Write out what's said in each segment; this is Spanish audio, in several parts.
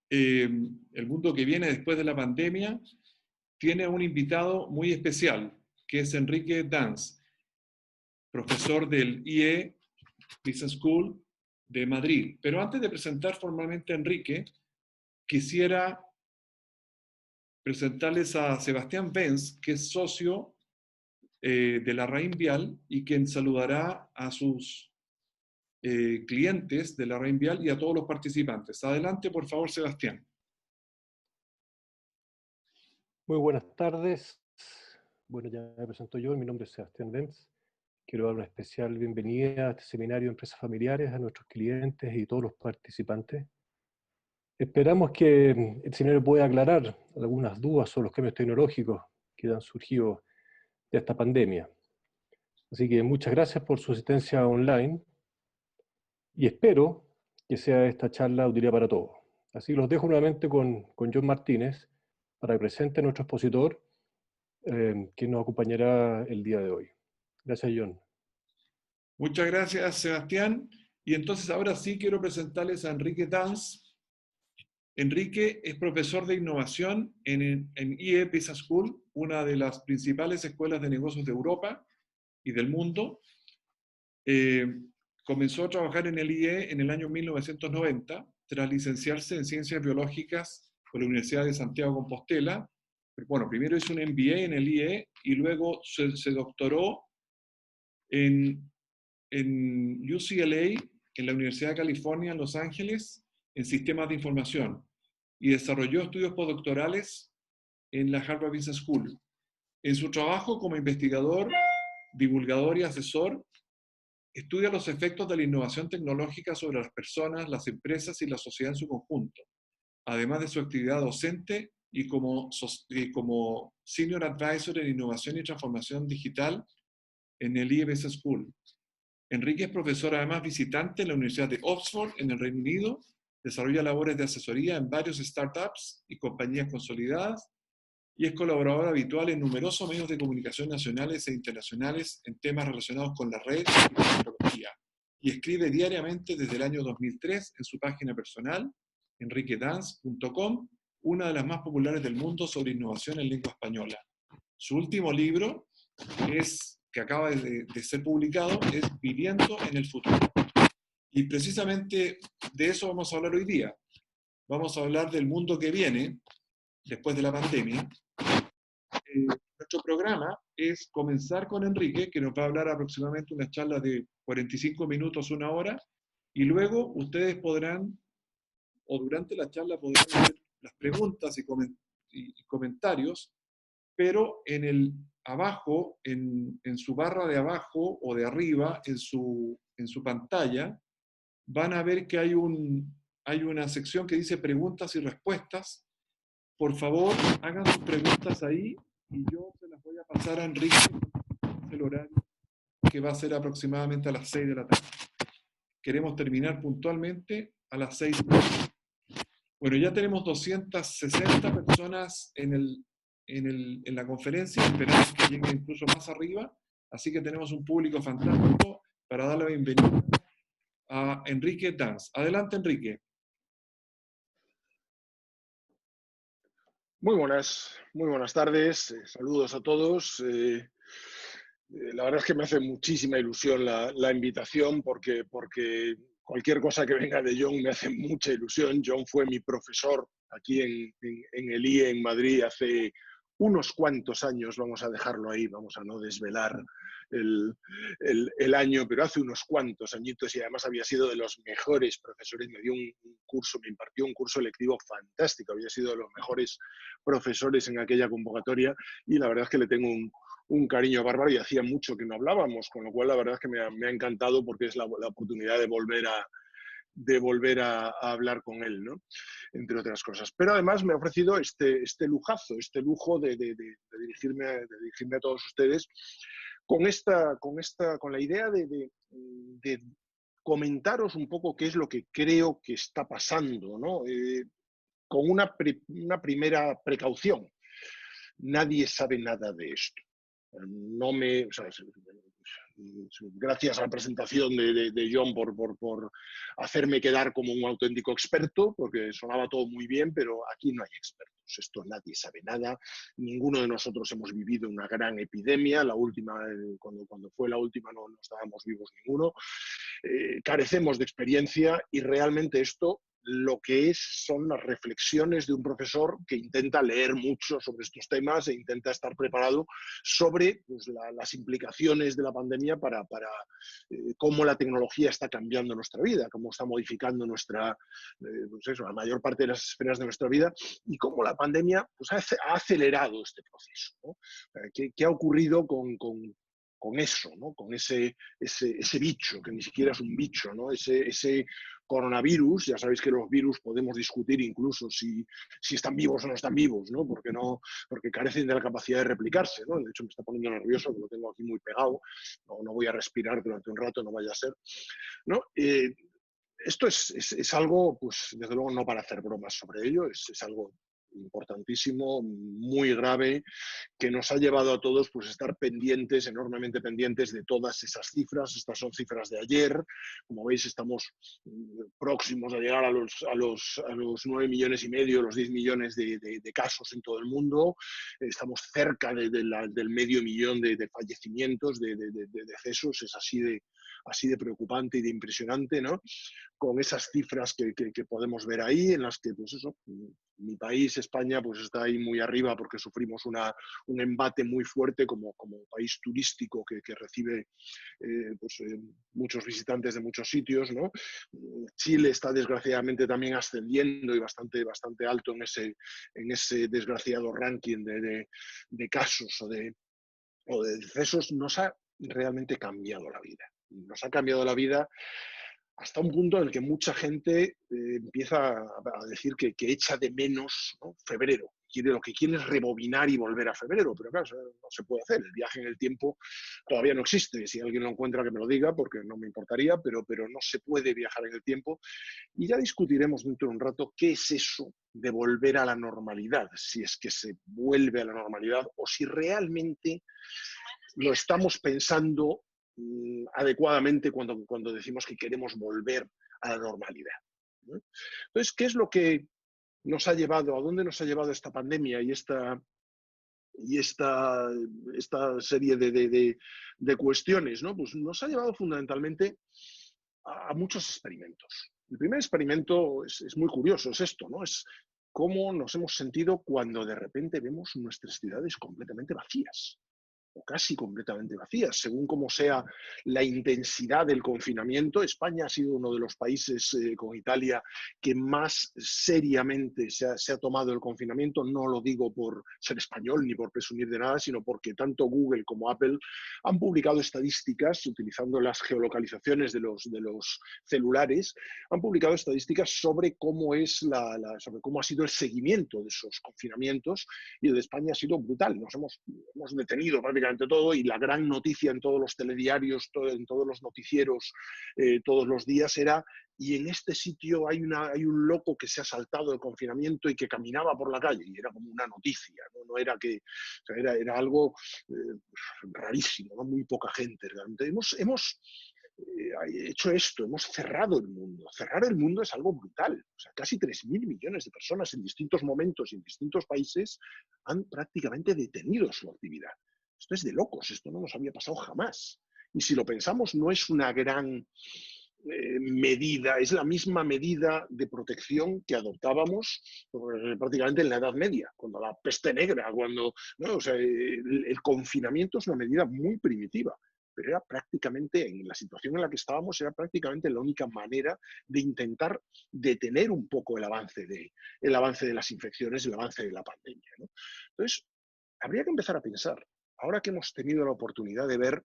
el mundo que viene después de la pandemia, tiene un invitado muy especial, que es Enrique Dans, profesor del IE Business School de Madrid. Pero antes de presentar formalmente a Enrique, quisiera presentarles a Sebastián Benz, que es socio de la Reinvial y quien saludará a sus clientes de la Reinvial y a todos los participantes. Adelante, por favor, Sebastián. Muy buenas tardes. Bueno, ya me presento yo, mi nombre es Sebastián Benz. Quiero dar una especial bienvenida a este seminario de empresas familiares, a nuestros clientes y todos los participantes. Esperamos que el seminario pueda aclarar algunas dudas sobre los cambios tecnológicos que han surgido de esta pandemia. Así que muchas gracias por su asistencia online y espero que sea esta charla de utilidad para todos. Así que los dejo nuevamente con John Martínez para que presente a nuestro expositor que nos acompañará el día de hoy. Gracias, John. Muchas gracias, Sebastián. Y entonces ahora sí quiero presentarles a Enrique Dans. Enrique es profesor de innovación en IE Business School, una de las principales escuelas de negocios de Europa y del mundo. Comenzó a trabajar en el IE en el año 1990, tras licenciarse en Ciencias Biológicas por la Universidad de Santiago de Compostela. Bueno, primero hizo un MBA en el IE y luego se doctoró en UCLA, en la Universidad de California, en Los Ángeles, en Sistemas de Información, y desarrolló estudios postdoctorales en la Harvard Business School. En su trabajo como investigador, divulgador y asesor, estudia los efectos de la innovación tecnológica sobre las personas, las empresas y la sociedad en su conjunto, además de su actividad docente y como Senior Advisor en Innovación y Transformación Digital en el IE Business School. Enrique es profesor además visitante en la Universidad de Oxford, en el Reino Unido, desarrolla labores de asesoría en varios startups y compañías consolidadas, y es colaborador habitual en numerosos medios de comunicación nacionales e internacionales en temas relacionados con la red y la tecnología, y escribe diariamente desde el año 2003 en su página personal, enriquedanz.com, una de las más populares del mundo sobre innovación en lengua española. Su último libro, que acaba de ser publicado, es Viviendo en el Futuro. Y precisamente de eso vamos a hablar hoy día. Vamos a hablar del mundo que viene después de la pandemia. Nuestro programa es comenzar con Enrique, que nos va a hablar aproximadamente una charla de 45 minutos, una hora, y luego ustedes podrán, o durante la charla podrán hacer las preguntas y comentarios, pero abajo, en su barra de abajo o de arriba, en su pantalla, van a ver que hay una sección que dice preguntas y respuestas. Por favor, hagan sus preguntas ahí y yo se las voy a pasar a Enrique en el horario que va a ser aproximadamente a las 6 de la tarde. Queremos terminar puntualmente a las 6. Bueno, ya tenemos 260 personas en la conferencia, esperamos que llegue incluso más arriba, así que tenemos un público fantástico para dar la bienvenida a Enrique Dans. Adelante, Enrique. Muy buenas tardes, saludos a todos. La verdad es que me hace muchísima ilusión la invitación porque cualquier cosa que venga de John me hace mucha ilusión. John fue mi profesor aquí en el IE en Madrid hace unos cuantos años, vamos a dejarlo ahí, vamos a no desvelar el año, pero hace unos cuantos añitos, y además había sido de los mejores profesores. Me impartió un curso lectivo fantástico, había sido de los mejores profesores en aquella convocatoria, y la verdad es que le tengo un cariño bárbaro, y hacía mucho que no hablábamos, con lo cual la verdad es que me ha encantado, porque es la oportunidad de volver a hablar con él, ¿no? Entre otras cosas. Pero además me ha ofrecido este lujo de dirigirme a todos ustedes con la idea de comentaros un poco qué es lo que creo que está pasando, ¿no? Con una primera precaución. Nadie sabe nada de esto. gracias a la presentación de John por hacerme quedar como un auténtico experto, porque sonaba todo muy bien, pero aquí no hay expertos. Esto nadie sabe nada. Ninguno de nosotros hemos vivido una gran epidemia. La última, cuando fue la última, no estábamos vivos ninguno. Carecemos de experiencia y realmente esto lo que son las reflexiones de un profesor que intenta leer mucho sobre estos temas e intenta estar preparado sobre pues, las implicaciones de la pandemia para cómo la tecnología está cambiando nuestra vida, cómo está modificando pues eso, la mayor parte de las esferas de nuestra vida y cómo la pandemia pues, ha acelerado este proceso, ¿no? ¿Qué ha ocurrido con eso, ¿no? Con ese bicho, que ni siquiera es un bicho, ¿no? Ese coronavirus, ya sabéis que los virus podemos discutir incluso si están vivos o no están vivos, ¿no? Porque carecen de la capacidad de replicarse, ¿no? De hecho, me está poniendo nervioso, que lo tengo aquí muy pegado, no voy a respirar durante un rato, no vaya a ser, ¿no? Esto es algo, pues, desde luego no para hacer bromas sobre ello, es algo importantísimo, muy grave, que nos ha llevado a todos pues, a estar pendientes, enormemente pendientes de todas esas cifras. Estas son cifras de ayer. Como veis, estamos próximos a llegar a los 9,5 millones, los 10 millones de casos en todo el mundo. Estamos cerca del medio millón de fallecimientos, de decesos. Es así de preocupante y de impresionante, ¿no? Con esas cifras que podemos ver ahí, en las que, pues eso, mi país, España, pues está ahí muy arriba porque sufrimos un embate muy fuerte como país turístico que recibe muchos visitantes de muchos sitios, ¿no? Chile está desgraciadamente también ascendiendo y bastante alto en ese desgraciado ranking de casos o de decesos. Nos ha realmente cambiado la vida. Nos ha cambiado la vida hasta un punto en el que mucha gente empieza a decir que echa de menos, ¿no? Febrero. Lo que quiere es rebobinar y volver a febrero, pero claro, no se puede hacer. El viaje en el tiempo todavía no existe. Si alguien lo encuentra, que me lo diga, porque no me importaría, pero no se puede viajar en el tiempo. Y ya discutiremos dentro de un rato qué es eso de volver a la normalidad, si es que se vuelve a la normalidad o si realmente lo estamos pensando adecuadamente cuando decimos que queremos volver a la normalidad, ¿no? Entonces, ¿qué es lo que nos ha llevado, a dónde nos ha llevado esta pandemia y esta serie de cuestiones, ¿no? Pues nos ha llevado fundamentalmente a muchos experimentos. El primer experimento es muy curioso, es esto, ¿no? Es cómo nos hemos sentido cuando de repente vemos nuestras ciudades completamente vacías, o casi completamente vacías, según como sea la intensidad del confinamiento. España ha sido uno de los países, con Italia, que más seriamente se ha tomado el confinamiento. No lo digo por ser español ni por presumir de nada, sino porque tanto Google como Apple han publicado estadísticas, utilizando las geolocalizaciones de los celulares, han publicado estadísticas sobre cómo sobre cómo ha sido el seguimiento de esos confinamientos, y el de España ha sido brutal. Nos hemos detenido prácticamente todo, y la gran noticia en todos los telediarios, en todos los noticieros, todos los días era: y en este sitio hay un loco que se ha saltado el confinamiento y que caminaba por la calle, y era como una noticia, no era que, o sea, era algo rarísimo, ¿no? Muy poca gente realmente. Hemos hecho esto, hemos cerrado el mundo. Cerrar el mundo es algo brutal. O sea, casi 3.000 millones de personas en distintos momentos y en distintos países han prácticamente detenido su actividad. Esto es de locos, esto no nos había pasado jamás. Y si lo pensamos, no es una gran medida, es la misma medida de protección que adoptábamos prácticamente en la Edad Media, cuando la peste negra, ¿no? O sea, el confinamiento es una medida muy primitiva, pero era prácticamente, en la situación en la que estábamos, era prácticamente la única manera de intentar detener un poco el avance de las infecciones, el avance de la pandemia, ¿no? Entonces, habría que empezar a pensar, ahora que hemos tenido la oportunidad de ver,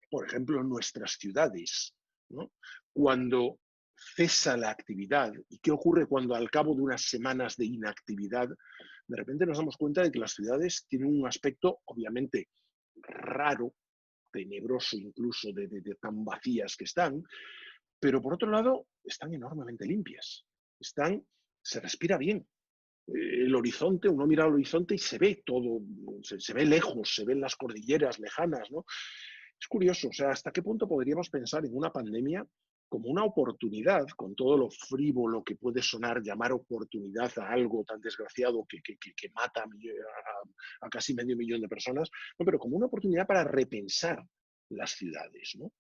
por ejemplo, nuestras ciudades, ¿no? Cuando cesa la actividad, y qué ocurre cuando al cabo de unas semanas de inactividad, de repente nos damos cuenta de que las ciudades tienen un aspecto obviamente raro, tenebroso incluso, de tan vacías que están, pero por otro lado están enormemente limpias, se respira bien. El horizonte, uno mira al horizonte y se ve todo, se ve lejos, se ven las cordilleras lejanas, ¿no? Es curioso, o sea, ¿hasta qué punto podríamos pensar en una pandemia como una oportunidad, con todo lo frívolo que puede sonar llamar oportunidad a algo tan desgraciado que mata a casi medio millón de personas, no, pero como una oportunidad para repensar las ciudades, ¿no?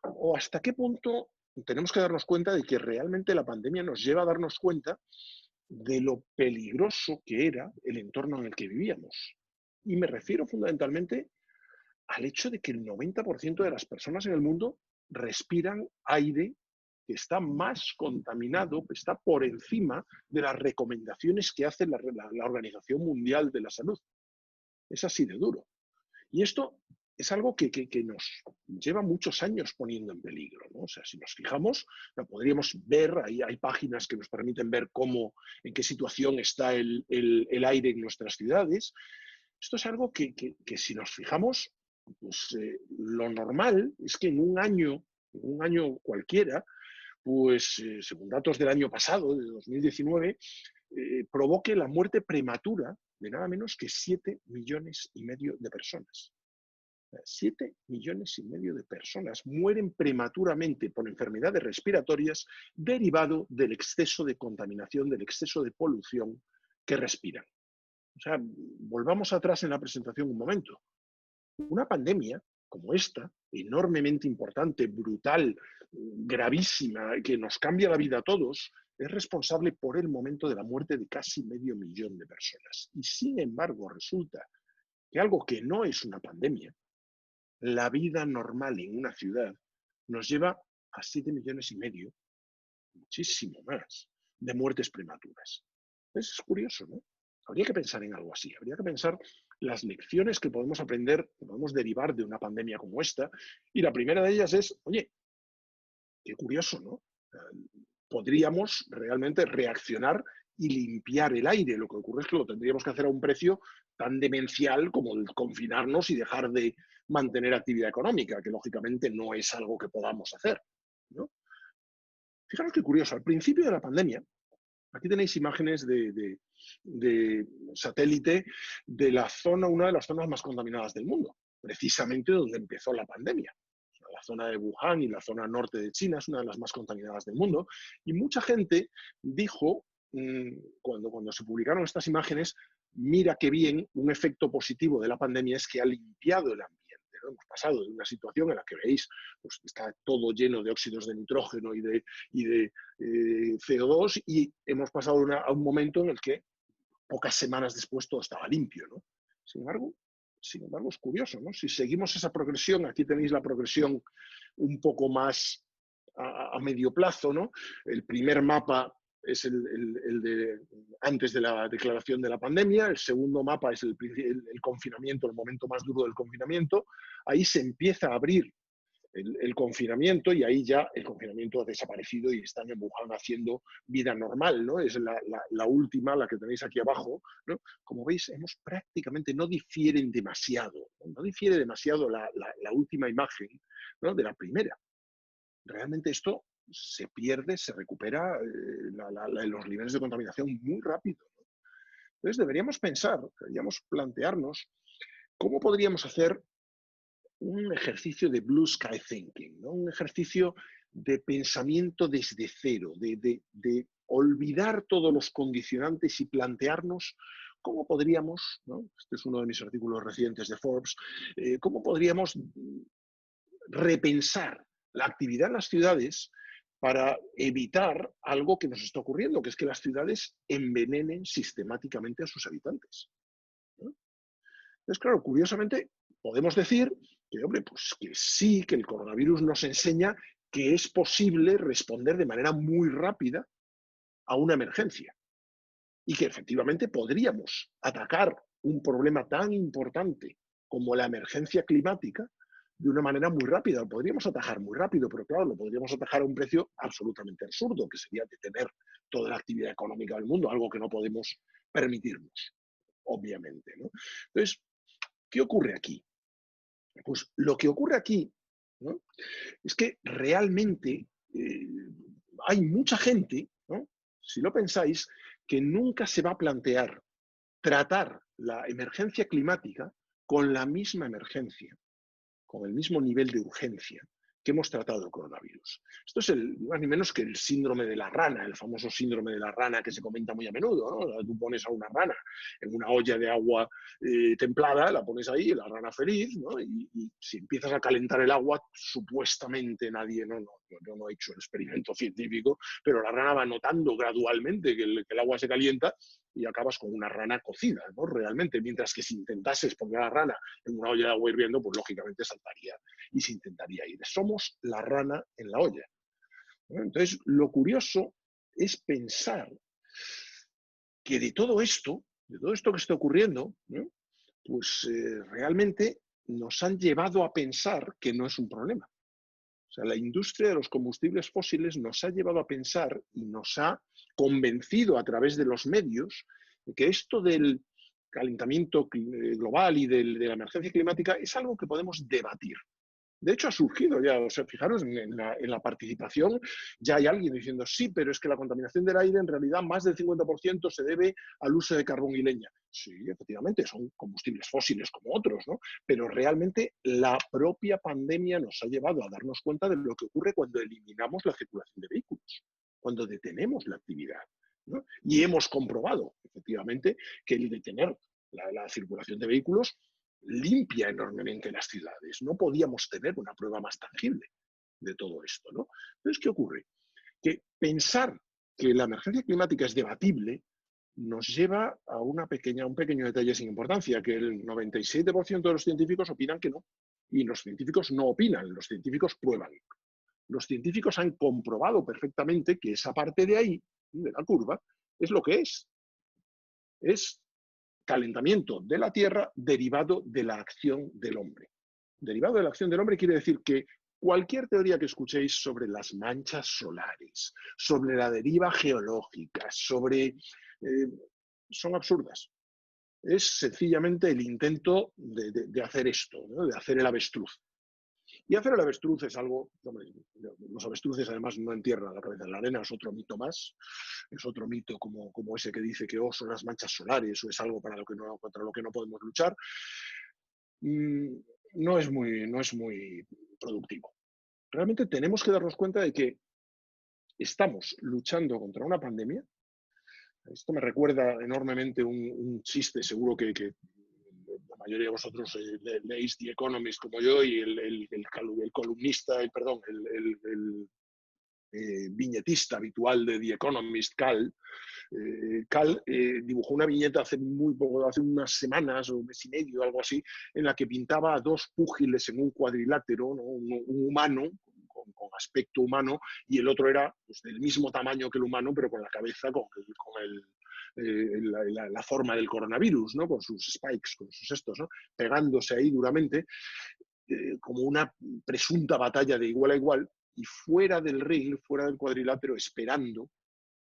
O hasta qué punto tenemos que darnos cuenta de que realmente la pandemia nos lleva a darnos cuenta de lo peligroso que era el entorno en el que vivíamos. Y me refiero fundamentalmente al hecho de que el 90% de las personas en el mundo respiran aire que está más contaminado, que está por encima de las recomendaciones que hace la Organización Mundial de la Salud. Es así de duro. Y esto es algo que nos lleva muchos años poniendo en peligro, ¿no? O sea, si nos fijamos, lo podríamos ver, hay páginas que nos permiten ver en qué situación está el aire en nuestras ciudades. Esto es algo que si nos fijamos, pues lo normal es que en un año cualquiera, pues según datos del año pasado, de 2019, provoque la muerte prematura de nada menos que 7,5 millones de personas. 7,5 millones de personas mueren prematuramente por enfermedades respiratorias derivado del exceso de contaminación, del exceso de polución que respiran. O sea, volvamos atrás en la presentación un momento. Una pandemia como esta, enormemente importante, brutal, gravísima, que nos cambia la vida a todos, es responsable por el momento de la muerte de casi medio millón de personas. Y sin embargo, resulta que algo que no es una pandemia, la vida normal en una ciudad, nos lleva a 7,5 millones, muchísimo más, de muertes prematuras. Es curioso, ¿no? Habría que pensar en algo así, habría que pensar las lecciones que podemos aprender, que podemos derivar de una pandemia como esta, y la primera de ellas es, oye, qué curioso, ¿no? Podríamos realmente reaccionar y limpiar el aire. Lo que ocurre es que lo tendríamos que hacer a un precio tan demencial como el confinarnos y dejar de mantener actividad económica, que lógicamente no es algo que podamos hacer, ¿no? Fijaros qué curioso, al principio de la pandemia, aquí tenéis imágenes de satélite de la zona, una de las zonas más contaminadas del mundo, precisamente donde empezó la pandemia. La zona de Wuhan y la zona norte de China es una de las más contaminadas del mundo. Y mucha gente dijo, cuando se publicaron estas imágenes, mira qué bien, un efecto positivo de la pandemia es que ha limpiado el ambiente. Hemos pasado de una situación en la que veis, pues está todo lleno de óxidos de nitrógeno y de CO2, y hemos pasado a un momento en el que pocas semanas después todo estaba limpio, ¿no? Sin embargo, es curioso, ¿no? Si seguimos esa progresión, aquí tenéis la progresión un poco más a medio plazo, ¿no? El primer mapa es el de antes de la declaración de la pandemia, el segundo mapa es el confinamiento, el momento más duro del confinamiento. Ahí se empieza a abrir el confinamiento, y ahí ya el confinamiento ha desaparecido y están en Wuhan haciendo vida normal, ¿no? Es la última, la que tenéis aquí abajo, ¿no? Como veis, prácticamente no difieren demasiado, no difiere demasiado la última imagen, ¿no? De la primera. Realmente esto se pierde, se recupera los niveles de contaminación muy rápido, ¿no? Entonces deberíamos plantearnos cómo podríamos hacer un ejercicio de blue sky thinking, ¿no? Un ejercicio de pensamiento desde cero, de olvidar todos los condicionantes y plantearnos cómo podríamos, ¿no? Este es uno de mis artículos recientes de Forbes, cómo podríamos repensar la actividad en las ciudades para evitar algo que nos está ocurriendo, que es que las ciudades envenenen sistemáticamente a sus habitantes, ¿no? Entonces, claro, curiosamente, podemos decir que, hombre, pues que sí, que el coronavirus nos enseña que es posible responder de manera muy rápida a una emergencia y que efectivamente podríamos atacar un problema tan importante como la emergencia climática de una manera muy rápida. Lo podríamos atajar muy rápido, pero claro, lo podríamos atajar a un precio absolutamente absurdo, que sería detener toda la actividad económica del mundo, algo que no podemos permitirnos, obviamente, ¿no? Entonces, ¿qué ocurre aquí? Pues lo que ocurre aquí, ¿no? Es que realmente hay mucha gente, ¿no? Si lo pensáis, que nunca se va a plantear tratar la emergencia climática con la misma emergencia con el mismo nivel de urgencia que hemos tratado el coronavirus. Esto es más ni menos que el síndrome de la rana, el famoso síndrome de la rana que se comenta muy a menudo, ¿no? Tú pones a una rana en una olla de agua templada, la pones ahí, la rana feliz, ¿no? Y si empiezas a calentar el agua, supuestamente nadie, yo no he hecho el experimento científico, pero la rana va notando gradualmente que el agua se calienta y acabas con una rana cocida, ¿no? Realmente, mientras que si intentases poner a la rana en una olla de agua hirviendo, pues lógicamente saltaría y se intentaría ir. Somos la rana en la olla, ¿no? Entonces, lo curioso es pensar que de todo esto que está ocurriendo, ¿no? Pues realmente nos han llevado a pensar que no es un problema. O sea, la industria de los combustibles fósiles nos ha llevado a pensar y nos ha convencido a través de los medios de que esto del calentamiento global y de la emergencia climática es algo que podemos debatir. De hecho, ha surgido ya, o sea, fijaros en la participación, ya hay alguien diciendo, sí, pero es que la contaminación del aire en realidad más del 50% se debe al uso de carbón y leña. Sí, efectivamente, son combustibles fósiles como otros, ¿no? Pero realmente la propia pandemia nos ha llevado a darnos cuenta de lo que ocurre cuando eliminamos la circulación de vehículos, cuando detenemos la actividad, ¿no? Y hemos comprobado, efectivamente, que el detener la circulación de vehículos limpia enormemente las ciudades. No podíamos tener una prueba más tangible de todo esto, ¿no? Entonces, ¿qué ocurre? Que pensar que la emergencia climática es debatible nos lleva a un pequeño detalle sin importancia, que el 97% de los científicos opinan que no. Y los científicos no opinan, los científicos prueban. Los científicos han comprobado perfectamente que esa parte de ahí, de la curva, es lo que es. Es calentamiento de la Tierra derivado de la acción del hombre. Derivado de la acción del hombre quiere decir que cualquier teoría que escuchéis sobre las manchas solares, sobre la deriva geológica, son absurdas. Es sencillamente el intento de hacer esto, ¿no? De hacer el avestruz. Y hacer el avestruz es algo, hombre, los avestruces además no entierran la cabeza en la arena, es otro mito más, es otro mito como ese que dice que son las manchas solares o es algo contra lo que no podemos luchar. No es muy productivo. Realmente tenemos que darnos cuenta de que estamos luchando contra una pandemia. Esto me recuerda enormemente un chiste, seguro que la mayoría de vosotros leéis The Economist como yo y el columnista, el viñetista habitual de The Economist, Cal dibujó una viñeta hace muy poco, hace unas semanas o un mes y medio, algo así, en la que pintaba a dos púgiles en un cuadrilátero, ¿no? un humano con aspecto humano y el otro era pues, del mismo tamaño que el humano, pero con la cabeza la forma del coronavirus, ¿no? Con sus spikes, con sus estos, ¿no? Pegándose ahí duramente, como una presunta batalla de igual a igual, y fuera del ring, fuera del cuadrilátero, esperando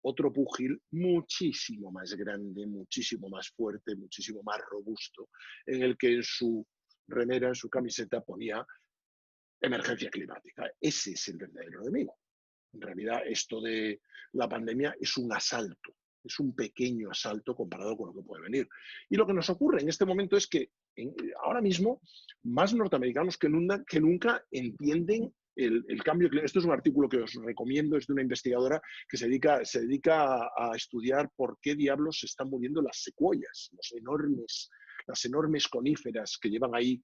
otro púgil muchísimo más grande, muchísimo más fuerte, muchísimo más robusto, en el que en su remera, en su camiseta ponía emergencia climática. Ese es el verdadero enemigo. En realidad, esto de la pandemia es un asalto, es un pequeño asalto comparado con lo que puede venir. Y lo que nos ocurre en este momento es que ahora mismo más norteamericanos que nunca entienden el cambio climático. Esto es un artículo que os recomiendo, es de una investigadora que se dedica a estudiar por qué diablos se están muriendo las secuoyas, las enormes coníferas que llevan ahí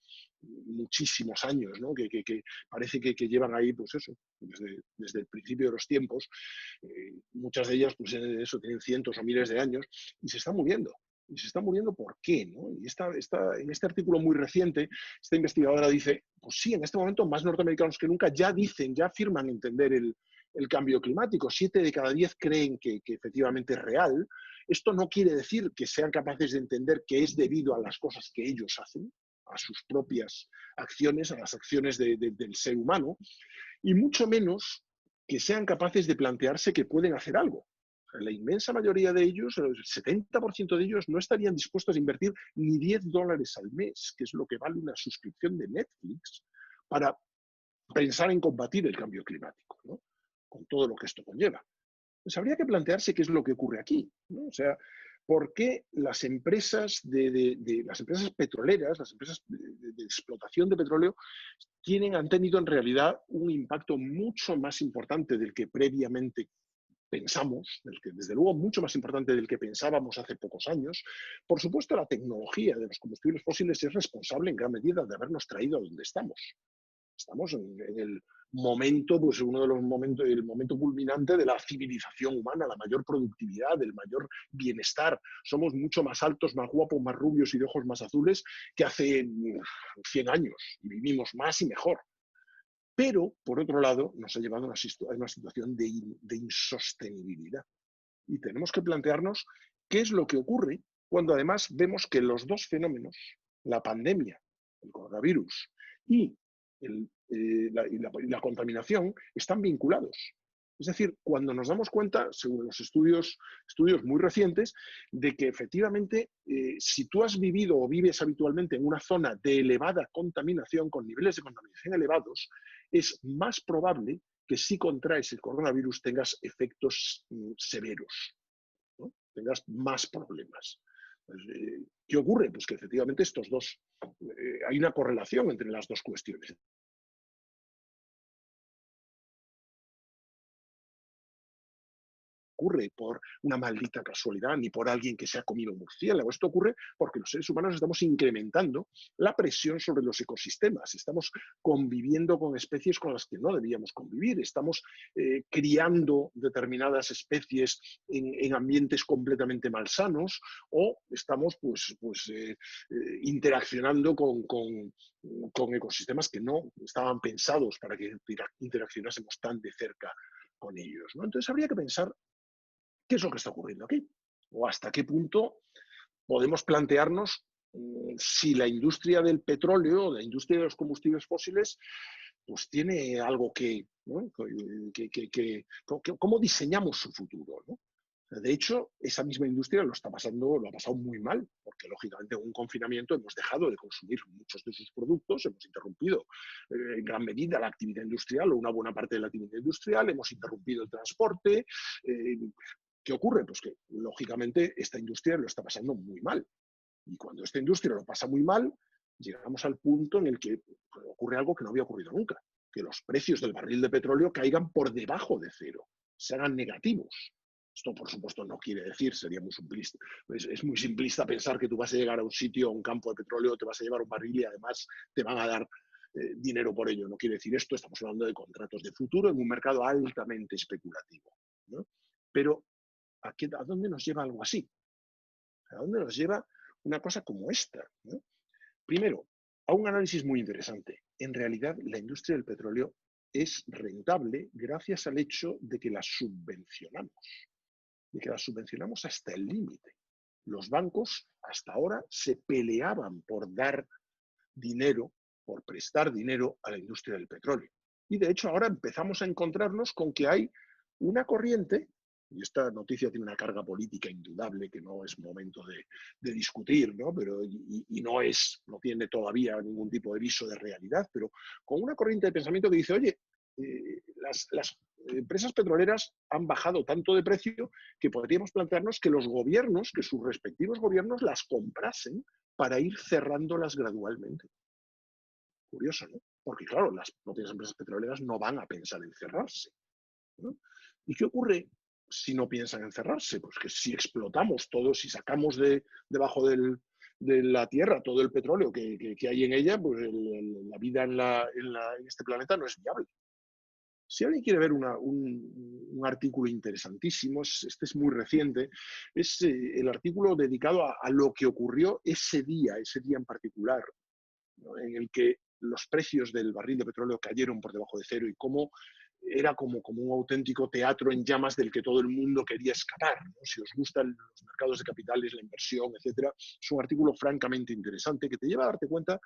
muchísimos años, ¿no? que parece que llevan ahí, pues eso, desde el principio de los tiempos. Muchas de ellas, pues eso, tienen cientos o miles de años y se están muriendo. Y se está muriendo ¿por qué? ¿No? Y en este artículo muy reciente, esta investigadora dice, pues sí, en este momento más norteamericanos que nunca ya afirman entender el cambio climático. 7 de cada 10 creen que efectivamente es real. Esto no quiere decir que sean capaces de entender que es debido a las cosas que ellos hacen, a sus propias acciones, a las acciones del ser humano, y mucho menos que sean capaces de plantearse que pueden hacer algo. La inmensa mayoría de ellos, el 70% de ellos, no estarían dispuestos a invertir ni $10 al mes, que es lo que vale una suscripción de Netflix, para pensar en combatir el cambio climático, ¿no? Con todo lo que esto conlleva. Pues habría que plantearse qué es lo que ocurre aquí, ¿no? O sea, por qué las empresas, las empresas petroleras, las empresas de explotación de petróleo, han tenido en realidad un impacto mucho más importante del que previamente pensamos, desde luego mucho más importante del que pensábamos hace pocos años. Por supuesto, la tecnología de los combustibles fósiles es responsable en gran medida de habernos traído a donde estamos. Estamos en el momento, pues uno de los momentos, el momento culminante de la civilización humana, la mayor productividad, el mayor bienestar. Somos mucho más altos, más guapos, más rubios y de ojos más azules que hace 100 años. Y vivimos más y mejor. Pero, por otro lado, nos ha llevado a una situación de insostenibilidad. Y tenemos que plantearnos qué es lo que ocurre cuando además vemos que los dos fenómenos, la pandemia, el coronavirus y la contaminación, están vinculados. Es decir, cuando nos damos cuenta, según los estudios muy recientes, de que efectivamente, si tú has vivido o vives habitualmente en una zona de elevada contaminación, con niveles de contaminación elevados, es más probable que si contraes el coronavirus tengas efectos severos, ¿no? Tengas más problemas. ¿Qué ocurre? Pues que efectivamente hay una correlación entre las dos cuestiones. Ocurre por una maldita casualidad ni por alguien que se ha comido un murciélago. Esto ocurre porque los seres humanos estamos incrementando la presión sobre los ecosistemas. Estamos conviviendo con especies con las que no debíamos convivir. Estamos criando determinadas especies en ambientes completamente malsanos, o estamos interaccionando con ecosistemas que no estaban pensados para que interaccionásemos tan de cerca con ellos, ¿no? Entonces habría que pensar qué es lo que está ocurriendo aquí, o hasta qué punto podemos plantearnos si la industria del petróleo, la industria de los combustibles fósiles, pues tiene algo ¿no? ¿Cómo diseñamos su futuro, ¿no? De hecho, esa misma industria lo ha pasado muy mal, porque lógicamente en un confinamiento hemos dejado de consumir muchos de sus productos, hemos interrumpido en gran medida la actividad industrial o una buena parte de la actividad industrial, hemos interrumpido el transporte. ¿Qué ocurre? Pues que, lógicamente, esta industria lo está pasando muy mal. Y cuando esta industria lo pasa muy mal, llegamos al punto en el que ocurre algo que no había ocurrido nunca, que los precios del barril de petróleo caigan por debajo de cero, se hagan negativos. Esto, por supuesto, no quiere decir, sería muy simplista, es muy simplista pensar que tú vas a llegar a un sitio, a un campo de petróleo, te vas a llevar un barril y además te van a dar dinero por ello. No quiere decir esto, estamos hablando de contratos de futuro en un mercado altamente especulativo, ¿no? Pero ¿a dónde nos lleva algo así? ¿A dónde nos lleva una cosa como esta, ¿no? Primero, a un análisis muy interesante. En realidad, la industria del petróleo es rentable gracias al hecho de que la subvencionamos, hasta el límite. Los bancos hasta ahora se peleaban por dar dinero, por prestar dinero a la industria del petróleo. Y de hecho ahora empezamos a encontrarnos con que hay una corriente, y esta noticia tiene una carga política indudable que no es momento de discutir, ¿no? Pero, no tiene todavía ningún tipo de viso de realidad, pero con una corriente de pensamiento que dice, oye, las empresas petroleras han bajado tanto de precio que podríamos plantearnos que los gobiernos, que sus respectivos gobiernos las comprasen para ir cerrándolas gradualmente. Curioso, ¿no? Porque claro, las propias empresas petroleras no van a pensar en cerrarse, ¿no? ¿Y qué ocurre si no piensan en cerrarse? Pues que si explotamos todo, si sacamos debajo de la Tierra todo el petróleo que hay en ella, pues la vida en este planeta no es viable. Si alguien quiere ver un artículo interesantísimo, este es muy reciente, es el artículo dedicado a lo que ocurrió ese día en particular, ¿no? En el que los precios del barril de petróleo cayeron por debajo de cero y cómo era como un auténtico teatro en llamas del que todo el mundo quería escapar, ¿no? Si os gustan los mercados de capitales, la inversión, etcétera, es un artículo francamente interesante que te lleva a darte cuenta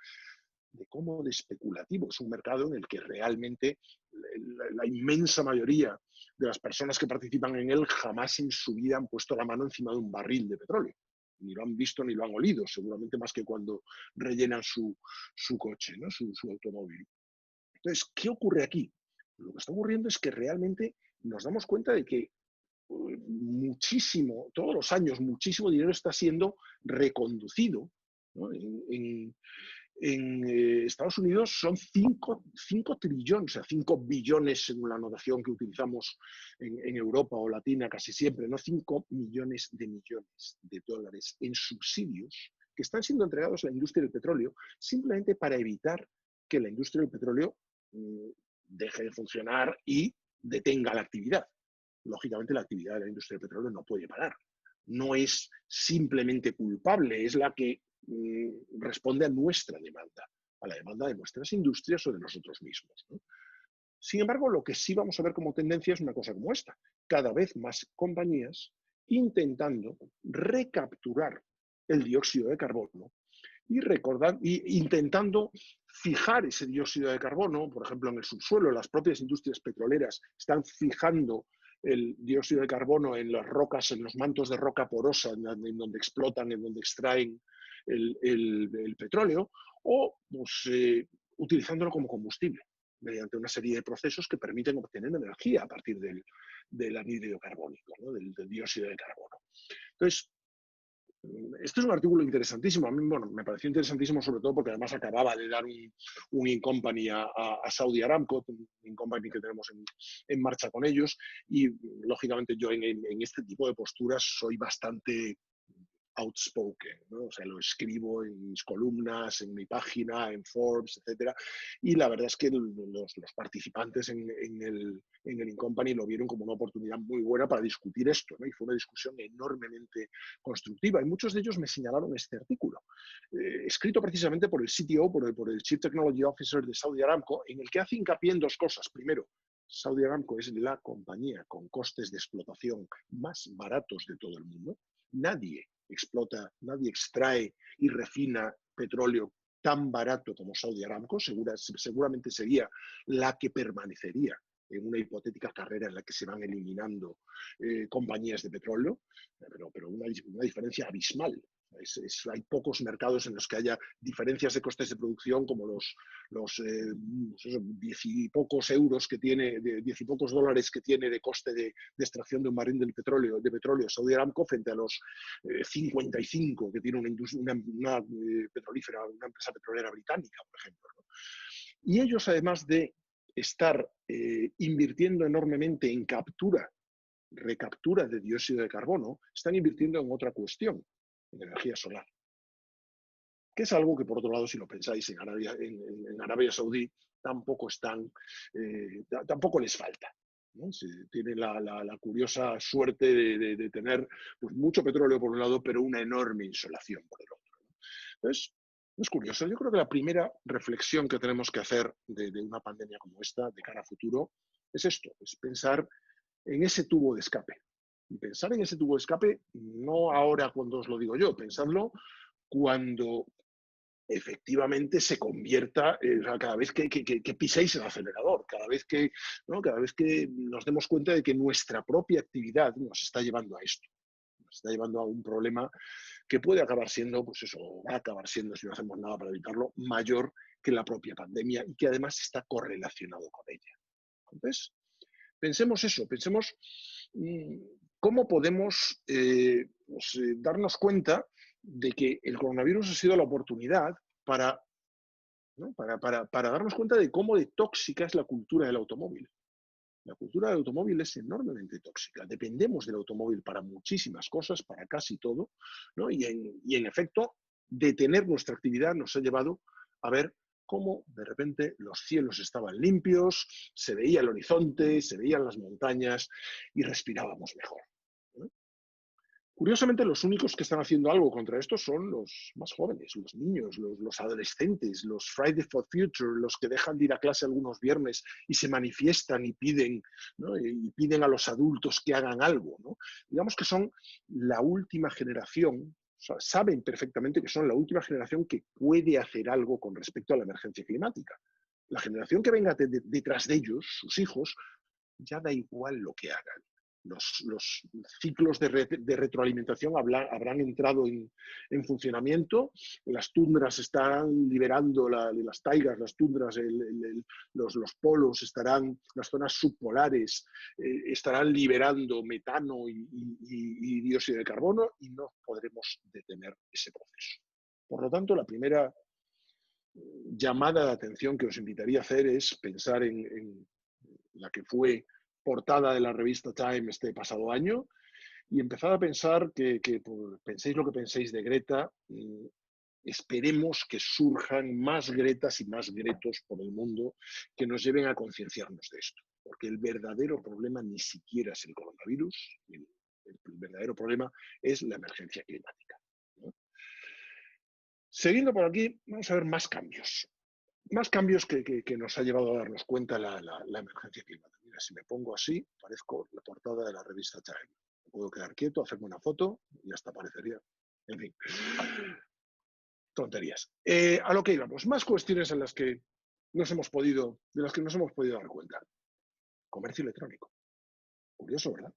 de cómo de especulativo es un mercado en el que realmente la inmensa mayoría de las personas que participan en él jamás en su vida han puesto la mano encima de un barril de petróleo. Ni lo han visto ni lo han olido, seguramente más que cuando rellenan su coche, ¿no? su automóvil. Entonces, ¿qué ocurre aquí? Lo que está ocurriendo es que realmente nos damos cuenta de que muchísimo, todos los años, muchísimo dinero está siendo reconducido, ¿no? En Estados Unidos son 5 trillones, o sea, 5 billones según la notación que utilizamos en Europa o Latina casi siempre, ¿no? 5 millones de dólares en subsidios que están siendo entregados a la industria del petróleo simplemente para evitar que la industria del petróleo deje de funcionar y detenga la actividad. Lógicamente, la actividad de la industria del petróleo no puede parar. No es simplemente culpable, es la que responde a nuestra demanda, a la demanda de nuestras industrias o de nosotros mismos, ¿no? Sin embargo, lo que sí vamos a ver como tendencia es una cosa como esta. Cada vez más compañías intentando recapturar el dióxido de carbono y intentando fijar ese dióxido de carbono, por ejemplo, en el subsuelo. Las propias industrias petroleras están fijando el dióxido de carbono en las rocas, en los mantos de roca porosa, en donde explotan, en donde extraen el petróleo, o pues, utilizándolo como combustible, mediante una serie de procesos que permiten obtener energía a partir del anhídrido carbónico, ¿no? del dióxido de carbono. Entonces, este es un artículo interesantísimo. A mí, bueno, me pareció interesantísimo sobre todo porque además acababa de dar un in-company a Saudi Aramco, un in-company que tenemos en marcha con ellos, y lógicamente yo en este tipo de posturas soy bastante outspoken, ¿no? O sea, lo escribo en mis columnas, en mi página, en Forbes, etcétera, y la verdad es que los participantes en el in-company lo vieron como una oportunidad muy buena para discutir esto, ¿no? Y fue una discusión enormemente constructiva, y muchos de ellos me señalaron este artículo, escrito precisamente por el CTO, por el Chief Technology Officer de Saudi Aramco, en el que hace hincapié en dos cosas. Primero, Saudi Aramco es la compañía con costes de explotación más baratos de todo el mundo. Nadie extrae y refina petróleo tan barato como Saudi Aramco. Seguramente sería la que permanecería en una hipotética carrera en la que se van eliminando compañías de petróleo, pero una diferencia abismal. Hay pocos mercados en los que haya diferencias de costes de producción como los 10 y pocos euros que tiene, 10 y pocos dólares que tiene de coste de extracción de un barril de petróleo Saudi Aramco frente a los 55 que tiene una petrolífera, una empresa petrolera británica, por ejemplo, ¿no? Y ellos, además de estar invirtiendo enormemente en recaptura de dióxido de carbono, están invirtiendo en otra cuestión, en energía solar, que es algo que, por otro lado, si lo pensáis, en Arabia Saudí tampoco les falta, ¿no? Tienen la curiosa suerte de tener pues, mucho petróleo por un lado, pero una enorme insolación por el otro, ¿no? Entonces, es curioso. Yo creo que la primera reflexión que tenemos que hacer de una pandemia como esta, de cara a futuro, es esto, es pensar en ese tubo de escape. Y pensar en ese tubo de escape, no ahora cuando os lo digo yo, pensadlo cuando efectivamente se convierta, cada vez que piséis el acelerador, cada vez que nos demos cuenta de que nuestra propia actividad nos está llevando a esto, nos está llevando a un problema que puede acabar siendo, pues eso, va a acabar siendo, si no hacemos nada para evitarlo, mayor que la propia pandemia y que además está correlacionado con ella. Entonces, pensemos eso, pensemos cómo podemos darnos cuenta de que el coronavirus ha sido la oportunidad para darnos cuenta de cómo de tóxica es la cultura del automóvil. La cultura del automóvil es enormemente tóxica. Dependemos del automóvil para muchísimas cosas, para casi todo, ¿no? Y en efecto, detener nuestra actividad nos ha llevado a ver cómo de repente los cielos estaban limpios, se veía el horizonte, se veían las montañas y respirábamos mejor, ¿no? Curiosamente, los únicos que están haciendo algo contra esto son los más jóvenes, los niños, los adolescentes, los Fridays for Future, los que dejan de ir a clase algunos viernes y se manifiestan y piden, ¿no? Y piden a los adultos que hagan algo, ¿no? Digamos que son la última generación, o sea, saben perfectamente que son la última generación que puede hacer algo con respecto a la emergencia climática. La generación que venga detrás de ellos, sus hijos, ya da igual lo que hagan. Los ciclos de retroalimentación habrán entrado en funcionamiento, las tundras estarán liberando, las taigas, las tundras, los polos estarán, las zonas subpolares estarán liberando metano y dióxido de carbono y no podremos detener ese proceso. Por lo tanto, la primera llamada de atención que os invitaría a hacer es pensar en la que fue portada de la revista Time este pasado año y empezar a pensar que penséis lo que penséis de Greta, esperemos que surjan más Gretas y más Gretos por el mundo que nos lleven a concienciarnos de esto, porque el verdadero problema ni siquiera es el coronavirus, el verdadero problema es la emergencia climática, ¿no? Siguiendo por aquí, vamos a ver más cambios. Más cambios que nos ha llevado a darnos cuenta la emergencia climática. Mira, si me pongo así, parezco la portada de la revista Time. Puedo quedar quieto, hacerme una foto y hasta aparecería. En fin, tonterías. A lo que íbamos, más cuestiones en las que de las que nos hemos podido dar cuenta. Comercio electrónico. Curioso, ¿verdad?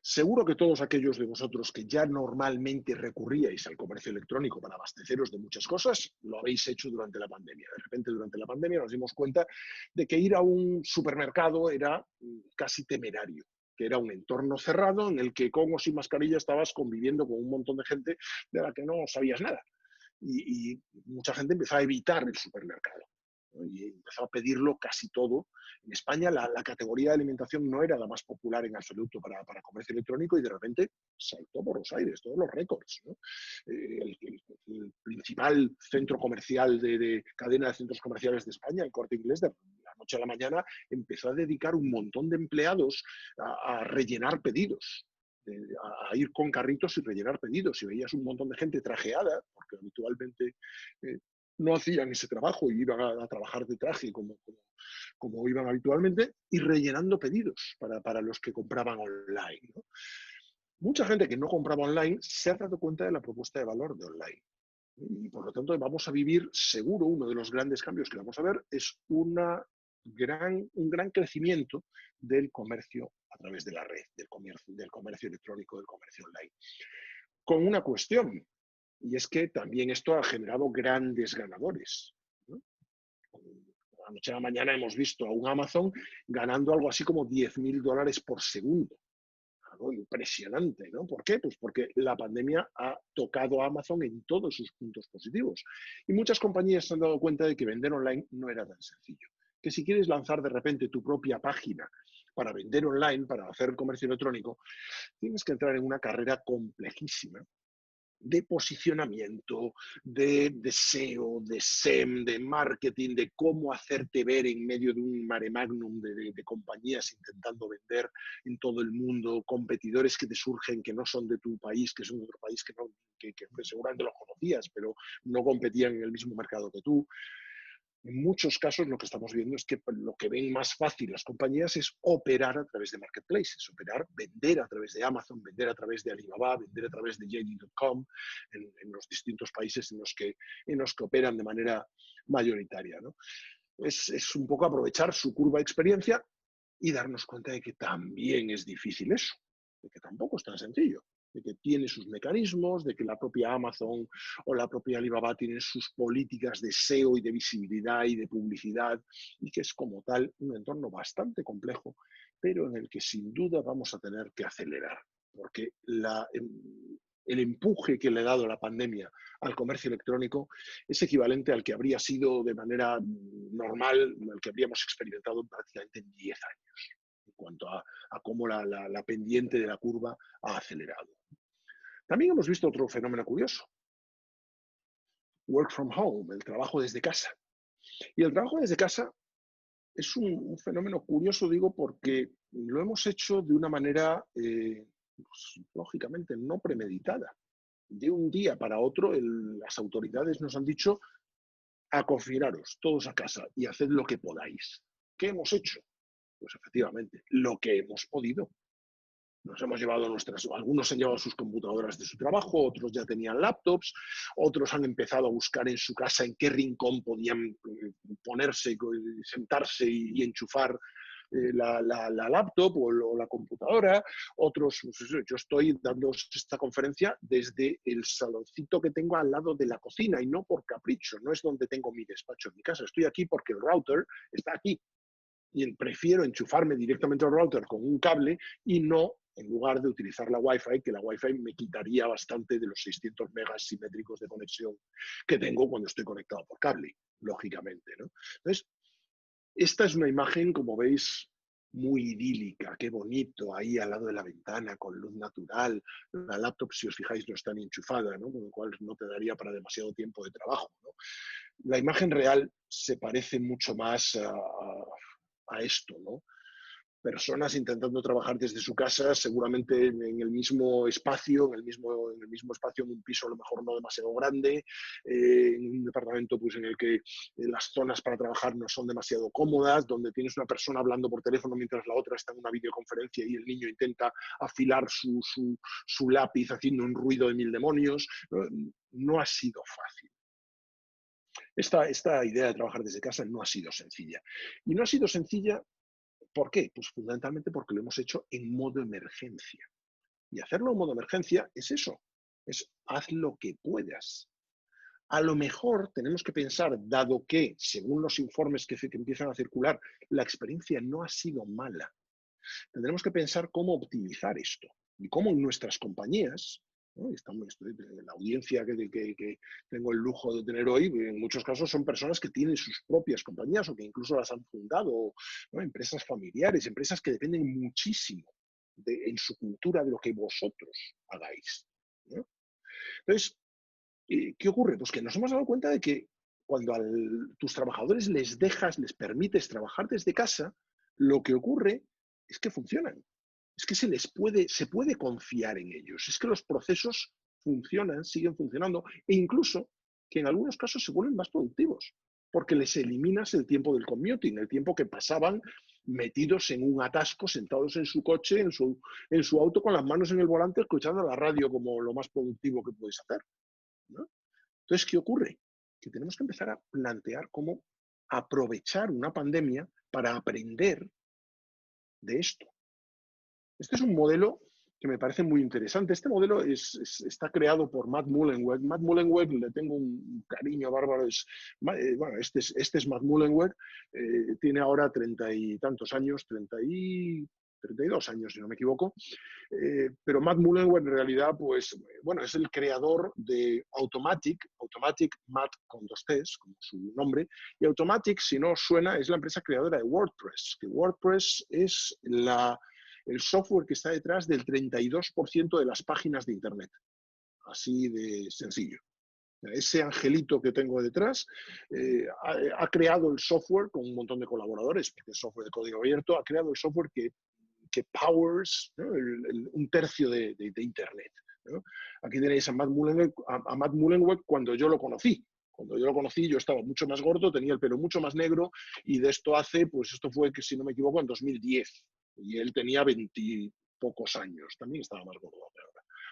Seguro que todos aquellos de vosotros que ya normalmente recurríais al comercio electrónico para abasteceros de muchas cosas, lo habéis hecho durante la pandemia. De repente, durante la pandemia nos dimos cuenta de que ir a un supermercado era casi temerario, que era un entorno cerrado en el que con o sin mascarilla estabas conviviendo con un montón de gente de la que no sabías nada. Y mucha gente empezó a evitar el supermercado, ¿no? Y empezó a pedirlo casi todo. En España la categoría de alimentación no era la más popular en absoluto para comercio electrónico y de repente saltó por los aires, todos los récords, ¿no? El principal centro comercial de cadena de centros comerciales de España, el Corte Inglés, de la noche a la mañana empezó a dedicar un montón de empleados a rellenar pedidos, a ir con carritos y rellenar pedidos. Y veías un montón de gente trajeada, porque habitualmente no hacían ese trabajo y iban a trabajar de traje como iban habitualmente, y rellenando pedidos para los que compraban online, ¿no? Mucha gente que no compraba online se ha dado cuenta de la propuesta de valor de online. Y por lo tanto vamos a vivir, seguro, uno de los grandes cambios que vamos a ver es un gran crecimiento del comercio a través de la red, del comercio electrónico, del comercio online. Con una cuestión, y es que también esto ha generado grandes ganadores, ¿no? La noche a la mañana hemos visto a un Amazon ganando algo así como $10.000 por segundo. Algo impresionante, ¿no? ¿Por qué? Pues porque la pandemia ha tocado a Amazon en todos sus puntos positivos. Y muchas compañías se han dado cuenta de que vender online no era tan sencillo. Que si quieres lanzar de repente tu propia página para vender online, para hacer comercio electrónico, tienes que entrar en una carrera complejísima de posicionamiento, de SEO, de SEM, de marketing, de cómo hacerte ver en medio de un mare magnum de compañías intentando vender en todo el mundo, competidores que te surgen que no son de tu país, que son de otro país que seguramente los conocías, pero no competían en el mismo mercado que tú. En muchos casos lo que estamos viendo es que lo que ven más fácil las compañías es operar a través de marketplaces, vender a través de Amazon, vender a través de Alibaba, vender a través de JD.com en los distintos países en los que operan de manera mayoritaria, ¿no? Es un poco aprovechar su curva de experiencia y darnos cuenta de que también es difícil eso, de que tampoco es tan sencillo, de que tiene sus mecanismos, de que la propia Amazon o la propia Alibaba tienen sus políticas de SEO y de visibilidad y de publicidad, y que es como tal un entorno bastante complejo, pero en el que sin duda vamos a tener que acelerar, porque el empuje que le ha dado la pandemia al comercio electrónico es equivalente al que habría sido de manera normal, al que habríamos experimentado prácticamente en 10 años, en cuanto a cómo la pendiente de la curva ha acelerado. También hemos visto otro fenómeno curioso. Work from home, el trabajo desde casa. Y el trabajo desde casa es un fenómeno curioso, digo, porque lo hemos hecho de una manera, pues, lógicamente, no premeditada. De un día para otro, las autoridades nos han dicho: a confinaros todos a casa y haced lo que podáis. ¿Qué hemos hecho? Pues efectivamente, lo que hemos podido. Nos hemos llevado algunos han llevado sus computadoras de su trabajo, otros ya tenían laptops, otros han empezado a buscar en su casa en qué rincón podían ponerse, sentarse y enchufar la laptop o la computadora, otros, pues eso, yo estoy dando esta conferencia desde el saloncito que tengo al lado de la cocina y no por capricho, no es donde tengo mi despacho en mi casa, estoy aquí porque el router está aquí y prefiero enchufarme directamente al router con un cable y no en lugar de utilizar la Wi-Fi, que la Wi-Fi me quitaría bastante de los 600 megas simétricos de conexión que tengo cuando estoy conectado por cable, lógicamente, ¿no? Entonces, esta es una imagen, como veis, muy idílica, qué bonito, ahí al lado de la ventana, con luz natural. La laptop, si os fijáis, no está ni enchufada, ¿no? Con lo cual no te daría para demasiado tiempo de trabajo, ¿no? La imagen real se parece mucho más a esto, ¿no? Personas intentando trabajar desde su casa, seguramente en el mismo espacio, en el mismo espacio, en un piso a lo mejor no demasiado grande, en un departamento pues, en el que las zonas para trabajar no son demasiado cómodas, donde tienes una persona hablando por teléfono mientras la otra está en una videoconferencia y el niño intenta afilar su lápiz haciendo un ruido de mil demonios. No ha sido fácil. Esta idea de trabajar desde casa no ha sido sencilla. Y no ha sido sencilla. ¿Por qué? Pues fundamentalmente porque lo hemos hecho en modo emergencia. Y hacerlo en modo emergencia es eso, es haz lo que puedas. A lo mejor tenemos que pensar, dado que, según los informes que empiezan a circular, la experiencia no ha sido mala, tendremos que pensar cómo optimizar esto y cómo en nuestras compañías, ¿no? La audiencia que tengo el lujo de tener hoy, en muchos casos son personas que tienen sus propias compañías o que incluso las han fundado, ¿no? Empresas familiares, empresas que dependen muchísimo en su cultura de lo que vosotros hagáis, ¿no? Entonces, ¿qué ocurre? Pues que nos hemos dado cuenta de que cuando a tus trabajadores les permites trabajar desde casa, lo que ocurre es que funcionan. Es que se puede confiar en ellos. Es que los procesos funcionan, siguen funcionando e incluso que en algunos casos se vuelven más productivos porque les eliminas el tiempo del commuting, el tiempo que pasaban metidos en un atasco, sentados en su coche, en su auto, con las manos en el volante, escuchando la radio como lo más productivo que podéis hacer, ¿no? Entonces, ¿qué ocurre? Que tenemos que empezar a plantear cómo aprovechar una pandemia para aprender de esto. Este es un modelo que me parece muy interesante. Este modelo está creado por Matt Mullenweg. Matt Mullenweg le tengo un cariño bárbaro. Bueno, este es Matt Mullenweg. Tiene ahora 30 y tantos años, 32 años, si no me equivoco. Pero Matt Mullenweg en realidad, pues, bueno, es el creador de Automattic, Matt con 2 T's, como su nombre. Y Automattic, si no suena, es la empresa creadora de WordPress, que WordPress es el software que está detrás del 32% de las páginas de Internet. Así de sencillo. Ese angelito que tengo detrás ha creado el software con un montón de colaboradores, porque es software de código abierto, ha creado el software que powers, ¿no? Un tercio de Internet, ¿no? Aquí tenéis a Matt Mullenweg cuando yo lo conocí. Cuando yo lo conocí, yo estaba mucho más gordo, tenía el pelo mucho más negro y de esto esto fue, que si no me equivoco, en 2010. Y él tenía 20 pocos años, también estaba más gordo.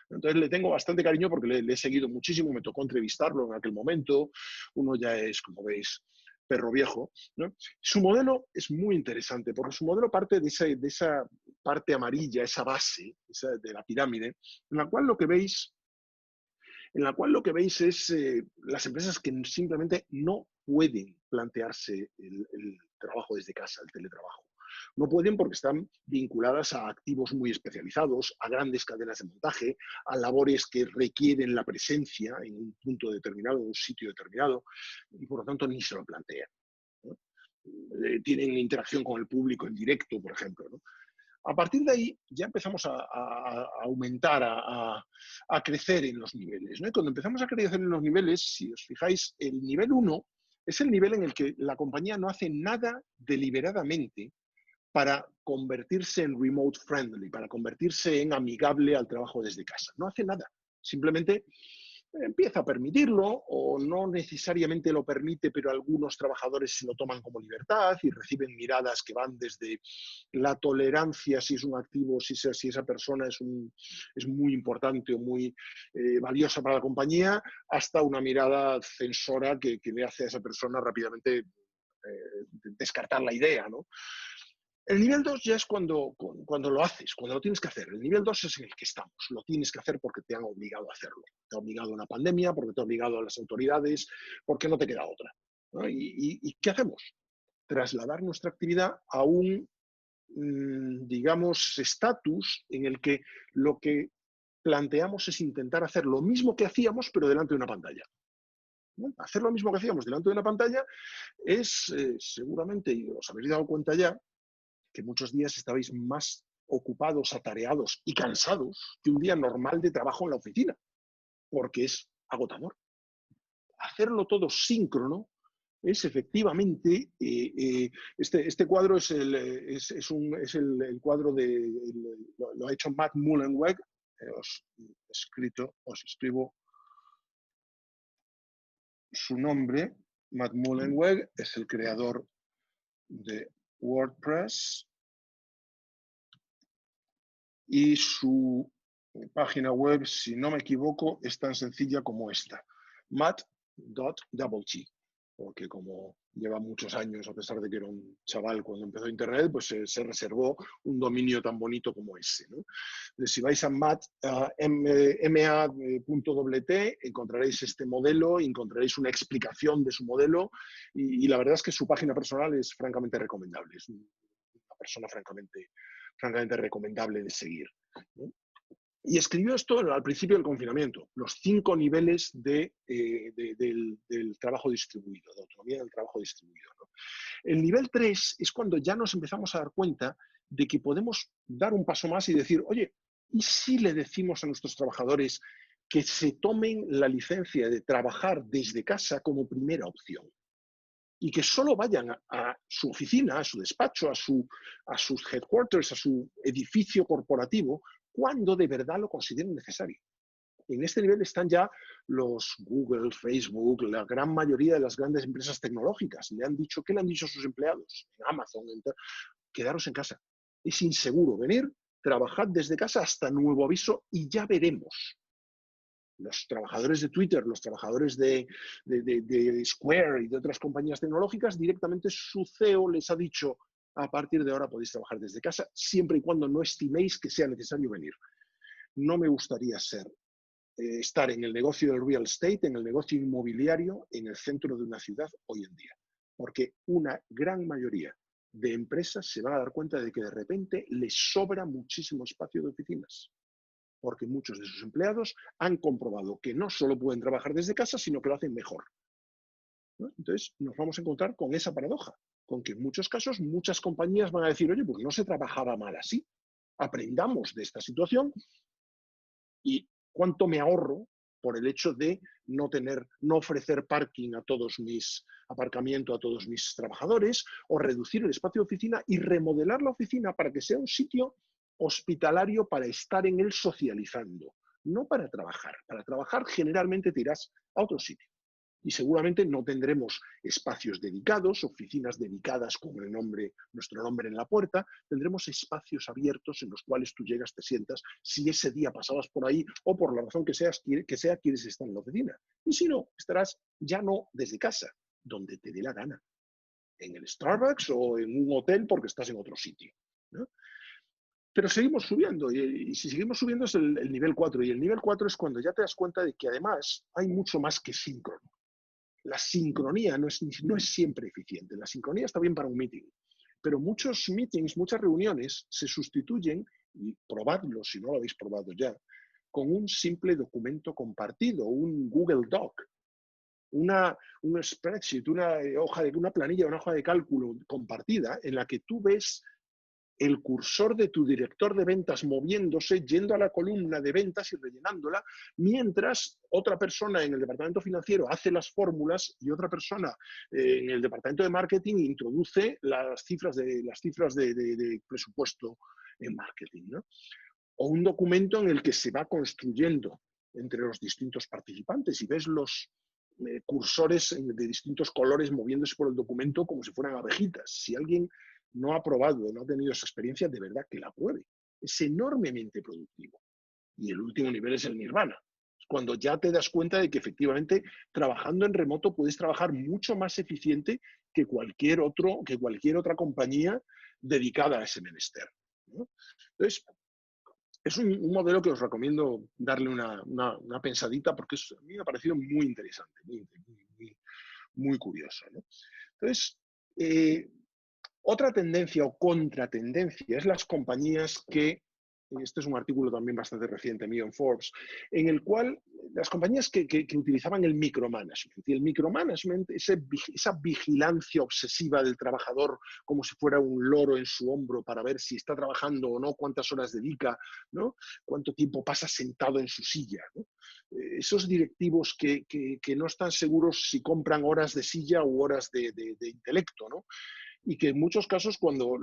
Entonces le tengo bastante cariño porque le he seguido muchísimo, me tocó entrevistarlo en aquel momento. Uno ya es, como veis, perro viejo, ¿no? Su modelo es muy interesante porque su modelo parte de esa parte amarilla, esa base de la pirámide, en la cual lo que veis es las empresas que simplemente no pueden plantearse el trabajo desde casa, el teletrabajo. No pueden porque están vinculadas a activos muy especializados, a grandes cadenas de montaje, a labores que requieren la presencia en un punto determinado, en un sitio determinado, y por lo tanto ni se lo plantean, ¿no? Tienen interacción con el público en directo, por ejemplo, ¿no? A partir de ahí ya empezamos a aumentar, a crecer en los niveles, ¿no? Y cuando empezamos a crecer en los niveles, si os fijáis, el nivel 1 es el nivel en el que la compañía no hace nada deliberadamente para convertirse en remote friendly, para convertirse en amigable al trabajo desde casa. No hace nada. Simplemente empieza a permitirlo o no necesariamente lo permite, pero algunos trabajadores se lo toman como libertad y reciben miradas que van desde la tolerancia, si es un activo, si esa persona es muy importante o muy valiosa para la compañía, hasta una mirada censora que le hace a esa persona rápidamente descartar la idea, ¿no? El nivel 2 ya es cuando lo haces, cuando lo tienes que hacer. El nivel 2 es en el que estamos. Lo tienes que hacer porque te han obligado a hacerlo. Te ha obligado una pandemia, porque te ha obligado a las autoridades, porque no te queda otra, ¿no? ¿Y qué hacemos? Trasladar nuestra actividad a un, digamos, estatus en el que lo que planteamos es intentar hacer lo mismo que hacíamos, pero delante de una pantalla. ¿No? Hacer lo mismo que hacíamos delante de una pantalla es, seguramente, y os habéis dado cuenta ya, que muchos días estabais más ocupados, atareados y cansados que un día normal de trabajo en la oficina, porque es agotador. Hacerlo todo síncrono es efectivamente, este cuadro es el cuadro lo ha hecho Matt Mullenweg. Os escribo su nombre. Matt Mullenweg es el creador de WordPress y su página web, si no me equivoco, es tan sencilla como esta, matt.doublet, porque como lleva muchos años, a pesar de que era un chaval cuando empezó Internet, pues se reservó un dominio tan bonito como ese, ¿no? Entonces, si vais a ma.wt, encontraréis este modelo, encontraréis una explicación de su modelo y la verdad es que su página personal es francamente recomendable. Es una persona francamente recomendable de seguir, ¿no? Y escribió esto al principio del confinamiento, los 5 niveles del trabajo distribuido, de autonomía del trabajo distribuido, ¿no? El nivel 3 es cuando ya nos empezamos a dar cuenta de que podemos dar un paso más y decir, oye, ¿y si le decimos a nuestros trabajadores que se tomen la licencia de trabajar desde casa como primera opción? Y que solo vayan a su oficina, a su despacho, a sus headquarters, a su edificio corporativo, cuando de verdad lo consideren necesario. En este nivel están ya los Google, Facebook, la gran mayoría de las grandes empresas tecnológicas. ¿Qué le han dicho a sus empleados? En Amazon, quedaros en casa. Es inseguro venir, trabajad desde casa hasta nuevo aviso y ya veremos. Los trabajadores de Twitter, los trabajadores de Square y de otras compañías tecnológicas, directamente su CEO les ha dicho, a partir de ahora podéis trabajar desde casa, siempre y cuando no estiméis que sea necesario venir. No me gustaría estar en el negocio del real estate, en el negocio inmobiliario, en el centro de una ciudad hoy en día, porque una gran mayoría de empresas se van a dar cuenta de que de repente les sobra muchísimo espacio de oficinas, porque muchos de sus empleados han comprobado que no solo pueden trabajar desde casa, sino que lo hacen mejor, ¿no? Entonces nos vamos a encontrar con esa paradoja, con que en muchos casos muchas compañías van a decir, oye, pues no se trabajaba mal así, aprendamos de esta situación y cuánto me ahorro por el hecho de no ofrecer parking a todos aparcamiento a todos mis trabajadores, o reducir el espacio de oficina y remodelar la oficina para que sea un sitio hospitalario para estar en él socializando, no para trabajar. Para trabajar generalmente te irás a otro sitio. Y seguramente no tendremos espacios dedicados, oficinas dedicadas con nuestro nombre en la puerta. Tendremos espacios abiertos en los cuales tú llegas, te sientas, si ese día pasabas por ahí o por la razón que sea, quieres estar en la oficina. Y si no, estarás ya no desde casa, donde te dé la gana, en el Starbucks o en un hotel porque estás en otro sitio, ¿no? Pero seguimos subiendo y si seguimos subiendo es el nivel 4. Y el nivel 4 es cuando ya te das cuenta de que además hay mucho más que síncrono. La sincronía no es siempre eficiente. La sincronía está bien para un meeting, pero muchos meetings, muchas reuniones se sustituyen, y probadlo si no lo habéis probado ya, con un simple documento compartido, un Google Doc, un spreadsheet, una planilla, una hoja de cálculo compartida en la que tú ves el cursor de tu director de ventas moviéndose, yendo a la columna de ventas y rellenándola, mientras otra persona en el departamento financiero hace las fórmulas y otra persona en el departamento de marketing introduce las cifras de presupuesto en marketing, ¿no? O un documento en el que se va construyendo entre los distintos participantes y ves los cursores de distintos colores moviéndose por el documento como si fueran abejitas. Si alguien no ha probado, no ha tenido esa experiencia, de verdad que la pruebe. Es enormemente productivo. Y el último nivel es el nirvana. Cuando ya te das cuenta de que efectivamente trabajando en remoto puedes trabajar mucho más eficiente que cualquier otra compañía dedicada a ese menester, ¿no? Entonces, es un modelo que os recomiendo darle una pensadita porque a mí me ha parecido muy interesante, muy curioso, ¿no? Entonces, otra tendencia o contratendencia es las compañías que, este es un artículo también bastante reciente mío en Forbes, en el cual las compañías que utilizaban el micromanagement. Y el micromanagement, esa vigilancia obsesiva del trabajador como si fuera un loro en su hombro para ver si está trabajando o no, cuántas horas dedica, ¿no? Cuánto tiempo pasa sentado en su silla, ¿no? Esos directivos que no están seguros si compran horas de silla u horas de intelecto, ¿no? Y que en muchos casos, cuando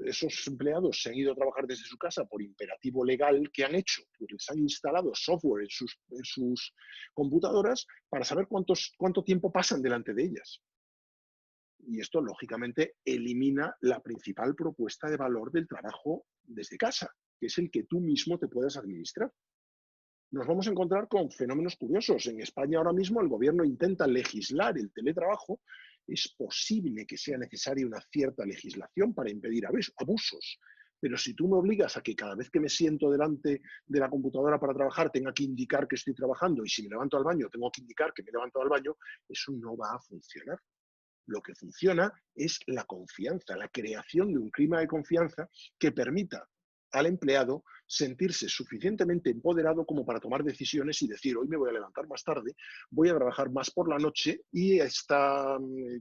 esos empleados se han ido a trabajar desde su casa por imperativo legal, ¿qué han hecho? Pues les han instalado software en sus computadoras para saber cuánto tiempo pasan delante de ellas. Y esto, lógicamente, elimina la principal propuesta de valor del trabajo desde casa, que es el que tú mismo te puedas administrar. Nos vamos a encontrar con fenómenos curiosos. En España ahora mismo el gobierno intenta legislar el teletrabajo. Es posible que sea necesaria una cierta legislación para impedir abusos. Pero si tú me obligas a que cada vez que me siento delante de la computadora para trabajar tenga que indicar que estoy trabajando y si me levanto al baño tengo que indicar que me levanto al baño, eso no va a funcionar. Lo que funciona es la confianza, la creación de un clima de confianza que permita al empleado sentirse suficientemente empoderado como para tomar decisiones y decir, hoy me voy a levantar más tarde, voy a trabajar más por la noche y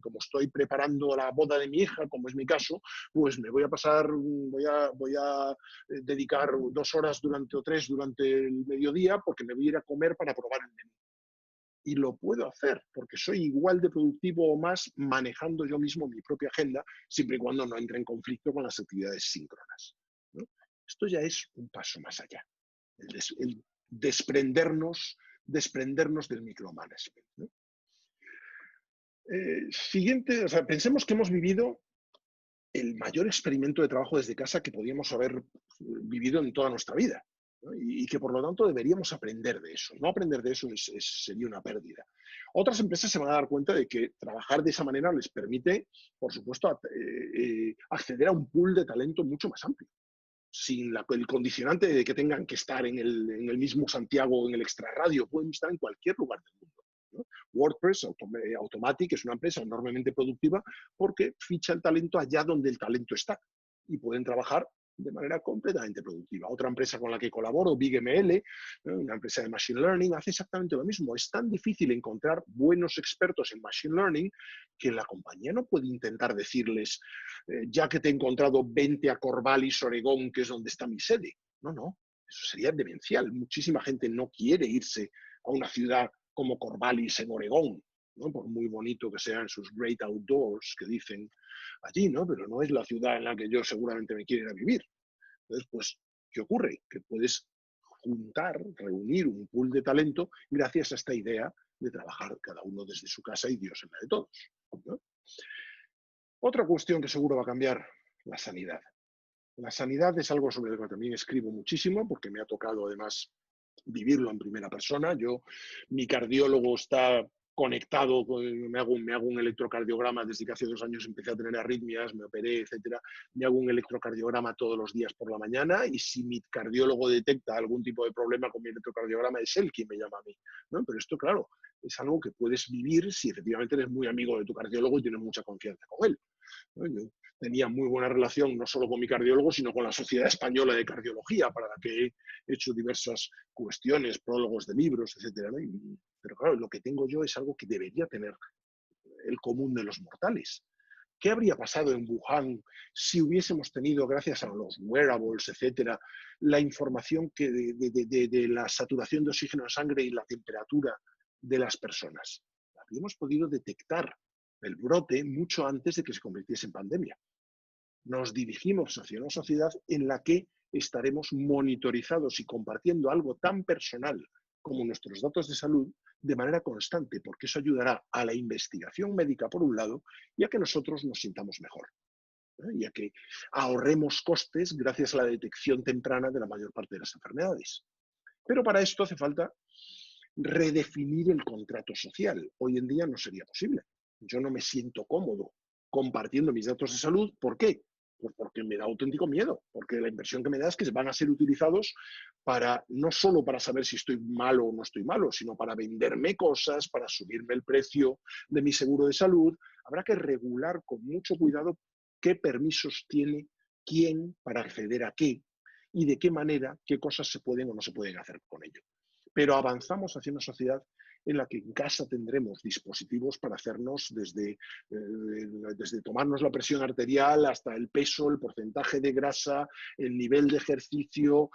como estoy preparando la boda de mi hija, como es mi caso, pues me voy a dedicar 2 horas o 3 durante el mediodía porque me voy a ir a comer para probar el menú. Y lo puedo hacer porque soy igual de productivo o más manejando yo mismo mi propia agenda, siempre y cuando no entre en conflicto con las actividades síncronas, ¿no? Esto ya es un paso más allá, el desprendernos del micromanagement, ¿no? Siguiente, o sea, pensemos que hemos vivido el mayor experimento de trabajo desde casa que podíamos haber vivido en toda nuestra vida, ¿no? Y que por lo tanto deberíamos aprender de eso. No aprender de eso sería una pérdida. Otras empresas se van a dar cuenta de que trabajar de esa manera les permite, por supuesto, acceder a un pool de talento mucho más amplio, sin el condicionante de que tengan que estar en el mismo Santiago o en el extrarradio, pueden estar en cualquier lugar del mundo, ¿no? WordPress Automatic es una empresa enormemente productiva porque ficha el talento allá donde el talento está y pueden trabajar de manera completamente productiva. Otra empresa con la que colaboro, BigML, una empresa de Machine Learning, hace exactamente lo mismo. Es tan difícil encontrar buenos expertos en Machine Learning que la compañía no puede intentar decirles, ya que te he encontrado, vente a Corvallis, Oregón, que es donde está mi sede. No, eso sería demencial. Muchísima gente no quiere irse a una ciudad como Corvallis en Oregón, ¿no? Por muy bonito que sean sus great outdoors que dicen allí, ¿no? Pero no es la ciudad en la que yo seguramente me quiero ir a vivir. Entonces, pues, ¿qué ocurre? Que puedes reunir un pool de talento gracias a esta idea de trabajar cada uno desde su casa y Dios en la de todos, ¿no? Otra cuestión que seguro va a cambiar, la sanidad. La sanidad es algo sobre lo que también escribo muchísimo porque me ha tocado además vivirlo en primera persona. Mi cardiólogo está conectado, me hago un electrocardiograma desde que hace 2 años empecé a tener arritmias, me operé, etcétera. Me hago un electrocardiograma todos los días por la mañana y si mi cardiólogo detecta algún tipo de problema con mi electrocardiograma es él quien me llama a mí, ¿no? Pero esto, claro, es algo que puedes vivir si efectivamente eres muy amigo de tu cardiólogo y tienes mucha confianza con él, ¿no? Yo tenía muy buena relación no solo con mi cardiólogo, sino con la Sociedad Española de Cardiología, para la que he hecho diversas cuestiones, prólogos de libros, etcétera, ¿no? Pero claro, lo que tengo yo es algo que debería tener el común de los mortales. ¿Qué habría pasado en Wuhan si hubiésemos tenido, gracias a los wearables, etcétera, la información de la saturación de oxígeno en sangre y la temperatura de las personas? Habríamos podido detectar el brote mucho antes de que se convirtiese en pandemia. Nos dirigimos hacia una sociedad en la que estaremos monitorizados y compartiendo algo tan personal como nuestros datos de salud de manera constante, porque eso ayudará a la investigación médica, por un lado, y a que nosotros nos sintamos mejor, ¿no? Y a que ahorremos costes gracias a la detección temprana de la mayor parte de las enfermedades. Pero para esto hace falta redefinir el contrato social. Hoy en día no sería posible. Yo no me siento cómodo compartiendo mis datos de salud. ¿Por qué? Pues porque me da auténtico miedo, porque la impresión que me da es que van a ser utilizados para, no solo para saber si estoy malo o no estoy malo, sino para venderme cosas, para subirme el precio de mi seguro de salud. Habrá que regular con mucho cuidado qué permisos tiene quién para acceder a qué y de qué manera, qué cosas se pueden o no se pueden hacer con ello. Pero avanzamos hacia una sociedad en la que en casa tendremos dispositivos para hacernos desde tomarnos la presión arterial hasta el peso, el porcentaje de grasa, el nivel de ejercicio,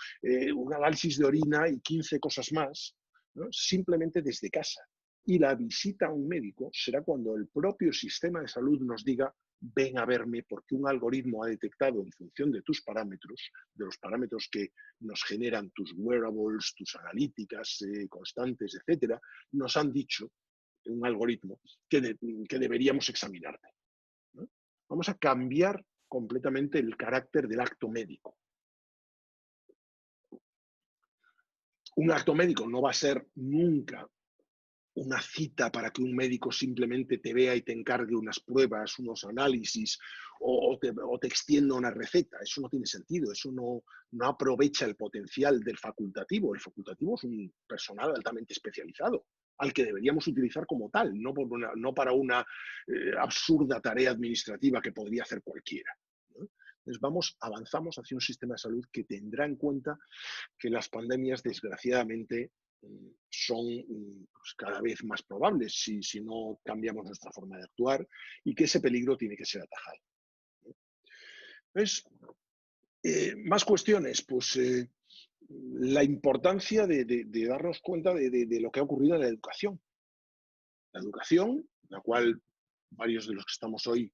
un análisis de orina y 15 cosas más, ¿no? Simplemente desde casa. Y la visita a un médico será cuando el propio sistema de salud nos diga: ven a verme porque un algoritmo ha detectado en función de tus parámetros, de los parámetros que nos generan tus wearables, tus analíticas constantes, etcétera, nos han dicho, un algoritmo, que deberíamos examinarte, ¿no? Vamos a cambiar completamente el carácter del acto médico. Un acto médico no va a ser nunca una cita para que un médico simplemente te vea y te encargue unas pruebas, unos análisis o te extienda una receta. Eso no tiene sentido, eso no aprovecha el potencial del facultativo. El facultativo es un personal altamente especializado, al que deberíamos utilizar como tal, no para una absurda tarea administrativa que podría hacer cualquiera, ¿no? Entonces avanzamos hacia un sistema de salud que tendrá en cuenta que las pandemias, desgraciadamente, son pues, cada vez más probables si no cambiamos nuestra forma de actuar, y que ese peligro tiene que ser atajado. ¿Ves? Más cuestiones, pues la importancia de darnos cuenta de lo que ha ocurrido en la educación. La educación, la cual varios de los que estamos hoy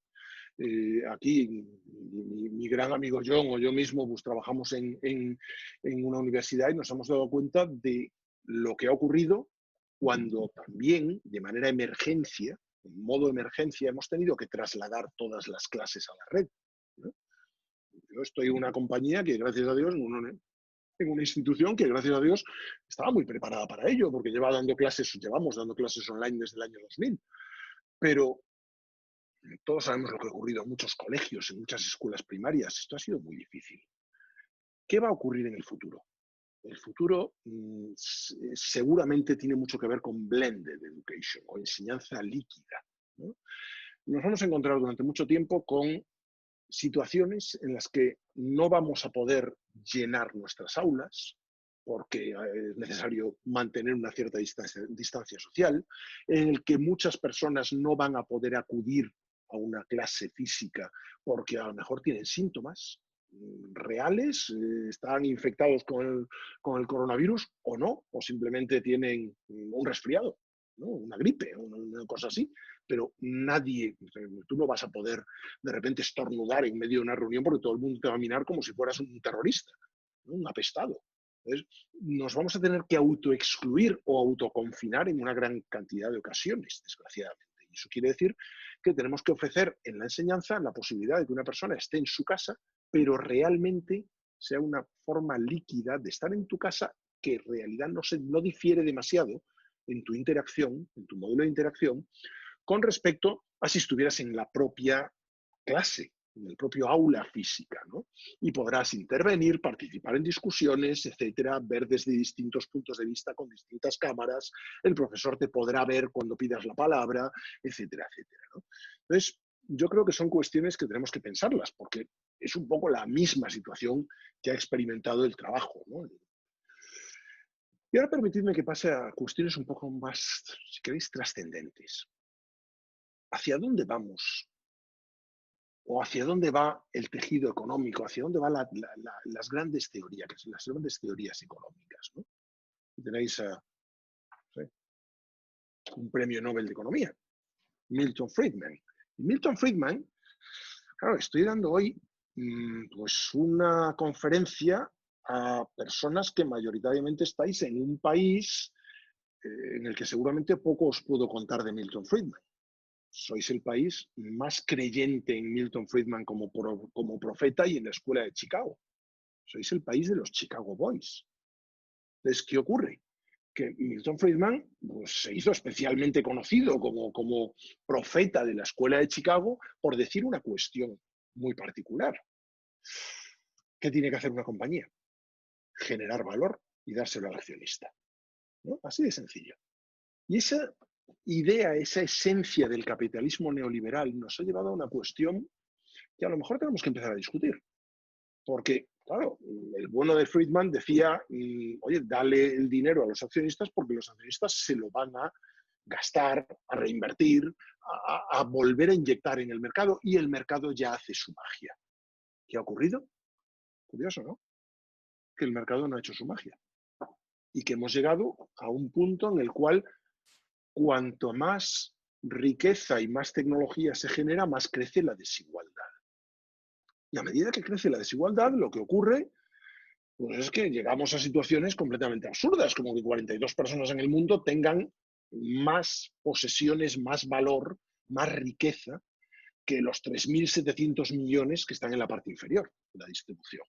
aquí, mi gran amigo John o yo mismo, pues trabajamos en una universidad y nos hemos dado cuenta de lo que ha ocurrido cuando también, de manera emergencia, en modo emergencia, hemos tenido que trasladar todas las clases a la red, ¿no? Yo estoy en una compañía que, gracias a Dios, en una institución que, gracias a Dios, estaba muy preparada para ello, porque llevamos dando clases online desde el año 2000. Pero todos sabemos lo que ha ocurrido en muchos colegios, en muchas escuelas primarias. Esto ha sido muy difícil. ¿Qué va a ocurrir en el futuro? El futuro seguramente tiene mucho que ver con blended education o enseñanza líquida, ¿no? Nos vamos a encontrar durante mucho tiempo con situaciones en las que no vamos a poder llenar nuestras aulas porque es necesario mantener una cierta distancia social, en el que muchas personas no van a poder acudir a una clase física porque a lo mejor tienen síntomas reales, están infectados con el coronavirus o no, o simplemente tienen un resfriado, ¿no? Una gripe, una cosa así, pero tú no vas a poder de repente estornudar en medio de una reunión porque todo el mundo te va a mirar como si fueras un terrorista, ¿no? Un apestado. Entonces, nos vamos a tener que autoexcluir o autoconfinar en una gran cantidad de ocasiones, desgraciadamente. Y eso quiere decir que tenemos que ofrecer en la enseñanza la posibilidad de que una persona esté en su casa, pero realmente sea una forma líquida de estar en tu casa que en realidad no difiere demasiado en tu interacción, en tu modelo de interacción, con respecto a si estuvieras en la propia clase, en el propio aula física, ¿no? Y podrás intervenir, participar en discusiones, etcétera, ver desde distintos puntos de vista con distintas cámaras, el profesor te podrá ver cuando pidas la palabra, etcétera, etcétera, ¿no? Entonces, yo creo que son cuestiones que tenemos que pensarlas, porque es un poco la misma situación que ha experimentado el trabajo, ¿no? Y ahora permitidme que pase a cuestiones un poco más, si queréis, trascendentes. ¿Hacia dónde vamos? ¿O hacia dónde va el tejido económico? ¿Hacia dónde van las grandes teorías económicas, ¿no? Tenéis un premio Nobel de Economía, Milton Friedman. Y Milton Friedman, claro, estoy dando hoy pues una conferencia a personas que mayoritariamente estáis en un país en el que seguramente poco os puedo contar de Milton Friedman. Sois el país más creyente en Milton Friedman como profeta y en la escuela de Chicago. Sois el país de los Chicago Boys. Entonces, ¿qué ocurre? Que Milton Friedman pues, se hizo especialmente conocido como profeta de la escuela de Chicago por decir una cuestión muy particular. ¿Qué tiene que hacer una compañía? Generar valor y dárselo al accionista, ¿no? Así de sencillo. Y esa idea, esa esencia del capitalismo neoliberal nos ha llevado a una cuestión que a lo mejor tenemos que empezar a discutir. Porque, claro, el bueno de Friedman decía, oye, dale el dinero a los accionistas porque los accionistas se lo van a gastar, a reinvertir, a volver a inyectar en el mercado, y el mercado ya hace su magia. ¿Qué ha ocurrido? Curioso, ¿no? Que el mercado no ha hecho su magia. Y que hemos llegado a un punto en el cual cuanto más riqueza y más tecnología se genera, más crece la desigualdad. Y a medida que crece la desigualdad, lo que ocurre pues es que llegamos a situaciones completamente absurdas, como que 42 personas en el mundo tengan más posesiones, más valor, más riqueza que los 3.700 millones que están en la parte inferior de la distribución,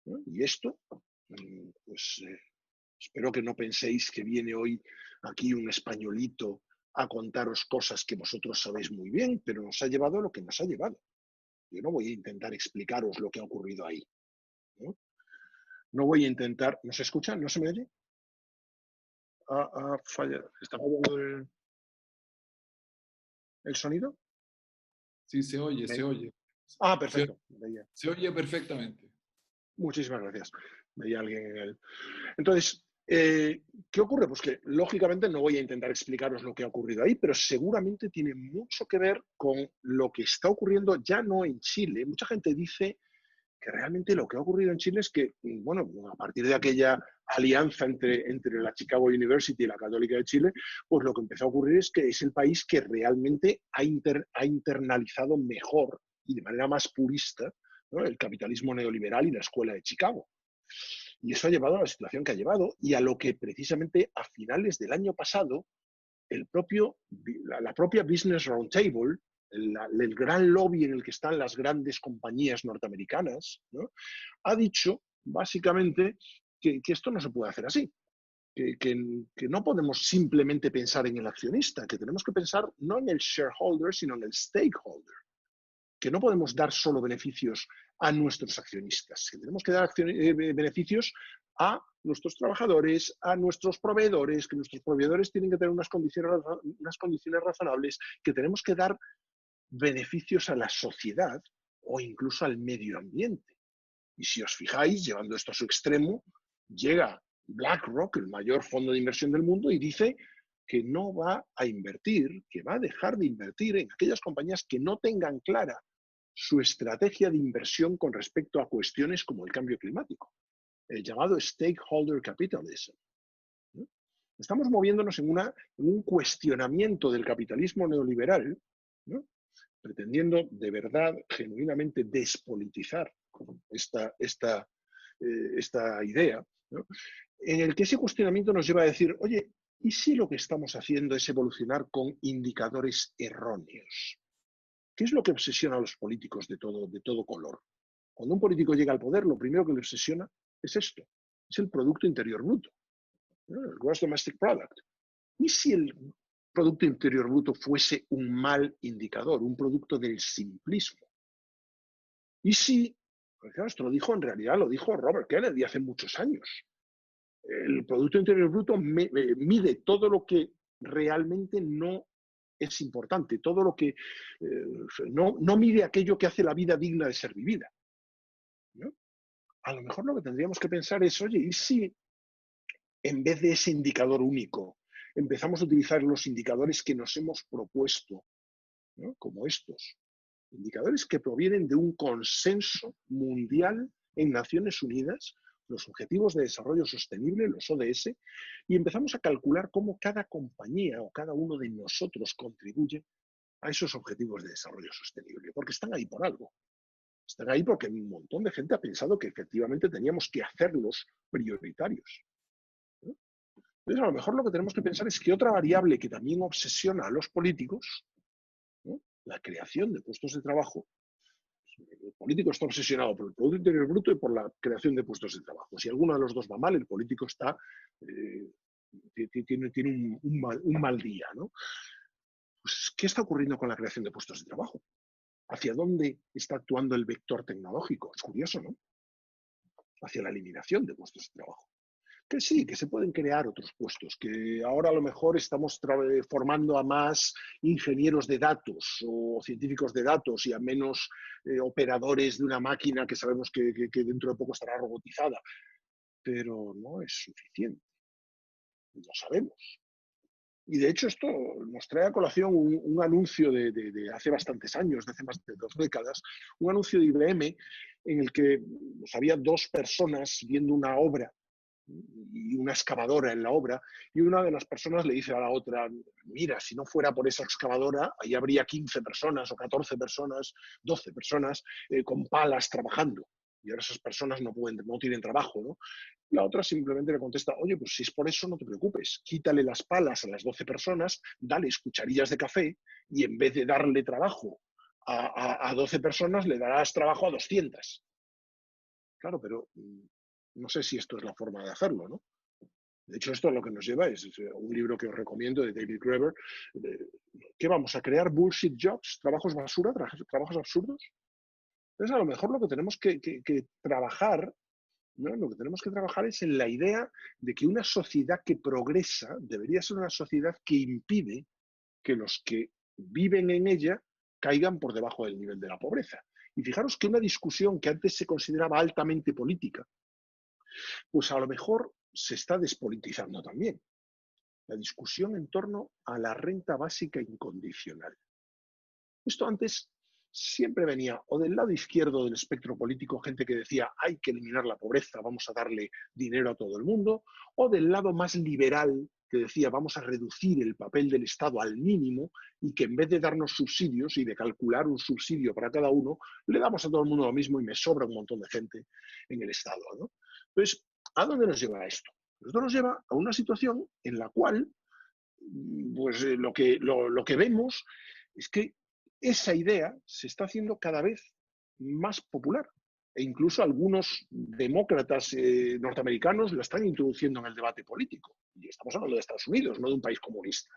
¿no? Y esto, pues espero que no penséis que viene hoy aquí un españolito a contaros cosas que vosotros sabéis muy bien, pero nos ha llevado a lo que nos ha llevado. Yo no voy a intentar explicaros lo que ha ocurrido ahí, ¿no? No voy a intentar... ¿No se escucha? ¿No se me oye? Falla. ¿Está fallando el sonido? Sí, se oye, ¿Me... se oye. Perfecto. Se oye perfectamente. Muchísimas gracias. Veía alguien en el... Entonces, ¿qué ocurre? Pues que lógicamente no voy a intentar explicaros lo que ha ocurrido ahí, pero seguramente tiene mucho que ver con lo que está ocurriendo ya no en Chile. Mucha gente dice que realmente lo que ha ocurrido en Chile es que, bueno, a partir de aquella alianza entre la Chicago University y la Católica de Chile, pues lo que empezó a ocurrir es que es el país que realmente ha internalizado mejor y de manera más purista, ¿no?, el capitalismo neoliberal y la escuela de Chicago. Y eso ha llevado a la situación que ha llevado y a lo que precisamente a finales del año pasado la propia Business Roundtable, el gran lobby en el que están las grandes compañías norteamericanas, ¿no?, ha dicho básicamente que esto no se puede hacer así, que no podemos simplemente pensar en el accionista, que tenemos que pensar no en el shareholder, sino en el stakeholder, que no podemos dar solo beneficios a nuestros accionistas, que tenemos que dar beneficios a nuestros trabajadores, a nuestros proveedores, que nuestros proveedores tienen que tener unas condiciones razonables, que tenemos que dar beneficios a la sociedad o incluso al medio ambiente. Y si os fijáis, llevando esto a su extremo, llega BlackRock, el mayor fondo de inversión del mundo, y dice que no va a invertir, que va a dejar de invertir en aquellas compañías que no tengan clara su estrategia de inversión con respecto a cuestiones como el cambio climático, el llamado stakeholder capitalism, ¿no? Estamos moviéndonos en un cuestionamiento del capitalismo neoliberal, ¿no?, pretendiendo de verdad, genuinamente despolitizar esta idea, ¿no?, en el que ese cuestionamiento nos lleva a decir, oye, ¿y si lo que estamos haciendo es evolucionar con indicadores erróneos? ¿Qué es lo que obsesiona a los políticos de todo color? Cuando un político llega al poder, lo primero que le obsesiona es esto, es el Producto Interior Bruto, ¿no?, el Gross Domestic Product. ¿Y si el Producto Interior Bruto fuese un mal indicador, un producto del simplismo? ¿Y si, porque esto lo dijo, en realidad lo dijo Robert Kennedy hace muchos años, el Producto Interior Bruto mide todo lo que realmente no es importante, todo lo que no mide aquello que hace la vida digna de ser vivida, ¿no? A lo mejor lo que tendríamos que pensar es, oye, ¿y si en vez de ese indicador único empezamos a utilizar los indicadores que nos hemos propuesto, ¿no?, como estos? Indicadores que provienen de un consenso mundial en Naciones Unidas, los Objetivos de Desarrollo Sostenible, los ODS, y empezamos a calcular cómo cada compañía o cada uno de nosotros contribuye a esos Objetivos de Desarrollo Sostenible, porque están ahí por algo. Están ahí porque un montón de gente ha pensado que efectivamente teníamos que hacerlos prioritarios, ¿no? Entonces, a lo mejor lo que tenemos que pensar es que otra variable que también obsesiona a los políticos, ¿no?, la creación de puestos de trabajo. El político está obsesionado por el Producto Interior Bruto y por la creación de puestos de trabajo. Si alguno de los dos va mal, el político tiene un mal día, ¿no? Pues, ¿qué está ocurriendo con la creación de puestos de trabajo? ¿Hacia dónde está actuando el vector tecnológico? Es curioso, ¿no? Hacia la eliminación de puestos de trabajo. Que sí, que se pueden crear otros puestos, que ahora a lo mejor estamos formando a más ingenieros de datos o científicos de datos y a menos operadores de una máquina que sabemos que dentro de poco estará robotizada. Pero no es suficiente. Lo sabemos. Y de hecho esto nos trae a colación un anuncio de hace bastantes años, de hace más de 2 décadas, un anuncio de IBM en el que había 2 personas viendo una obra y una excavadora en la obra, y una de las personas le dice a la otra, mira, si no fuera por esa excavadora, ahí habría 15 personas o 14 personas, 12 personas con palas trabajando. Y ahora esas personas no tienen trabajo, ¿no? La otra simplemente le contesta, oye, pues si es por eso, no te preocupes, quítale las palas a las 12 personas, dale cucharillas de café y en vez de darle trabajo a 12 personas, le darás trabajo a 200. Claro, pero no sé si esto es la forma de hacerlo, ¿no? De hecho, esto es lo que nos lleva, es un libro que os recomiendo de David Graeber. ¿Qué vamos a crear? ¿Bullshit jobs? ¿Trabajos basura? ¿Trabajos absurdos? Entonces, a lo mejor lo que tenemos que trabajar, ¿no? Lo que tenemos que trabajar es en la idea de que una sociedad que progresa debería ser una sociedad que impide que los que viven en ella caigan por debajo del nivel de la pobreza. Y fijaros que una discusión que antes se consideraba altamente política, pues a lo mejor se está despolitizando también. La discusión en torno a la renta básica incondicional. Esto antes siempre venía o del lado izquierdo del espectro político, gente que decía hay que eliminar la pobreza, vamos a darle dinero a todo el mundo, o del lado más liberal que decía vamos a reducir el papel del Estado al mínimo y que en vez de darnos subsidios y de calcular un subsidio para cada uno, le damos a todo el mundo lo mismo y me sobra un montón de gente en el Estado, ¿no? Entonces, ¿a dónde nos lleva esto? Esto nos lleva a una situación en la cual pues, lo que vemos es que esa idea se está haciendo cada vez más popular. E incluso algunos demócratas norteamericanos la están introduciendo en el debate político. Y estamos hablando de Estados Unidos, no de un país comunista.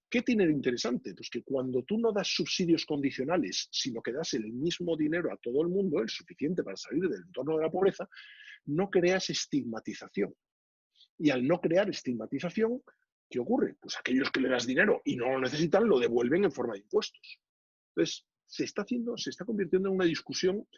¿Qué tiene de interesante? Pues que cuando tú no das subsidios condicionales, sino que das el mismo dinero a todo el mundo, el suficiente para salir del entorno de la pobreza, no creas estigmatización. Y al no crear estigmatización, ¿qué ocurre? Pues aquellos que le das dinero y no lo necesitan, lo devuelven en forma de impuestos. Entonces, se está convirtiendo en una discusión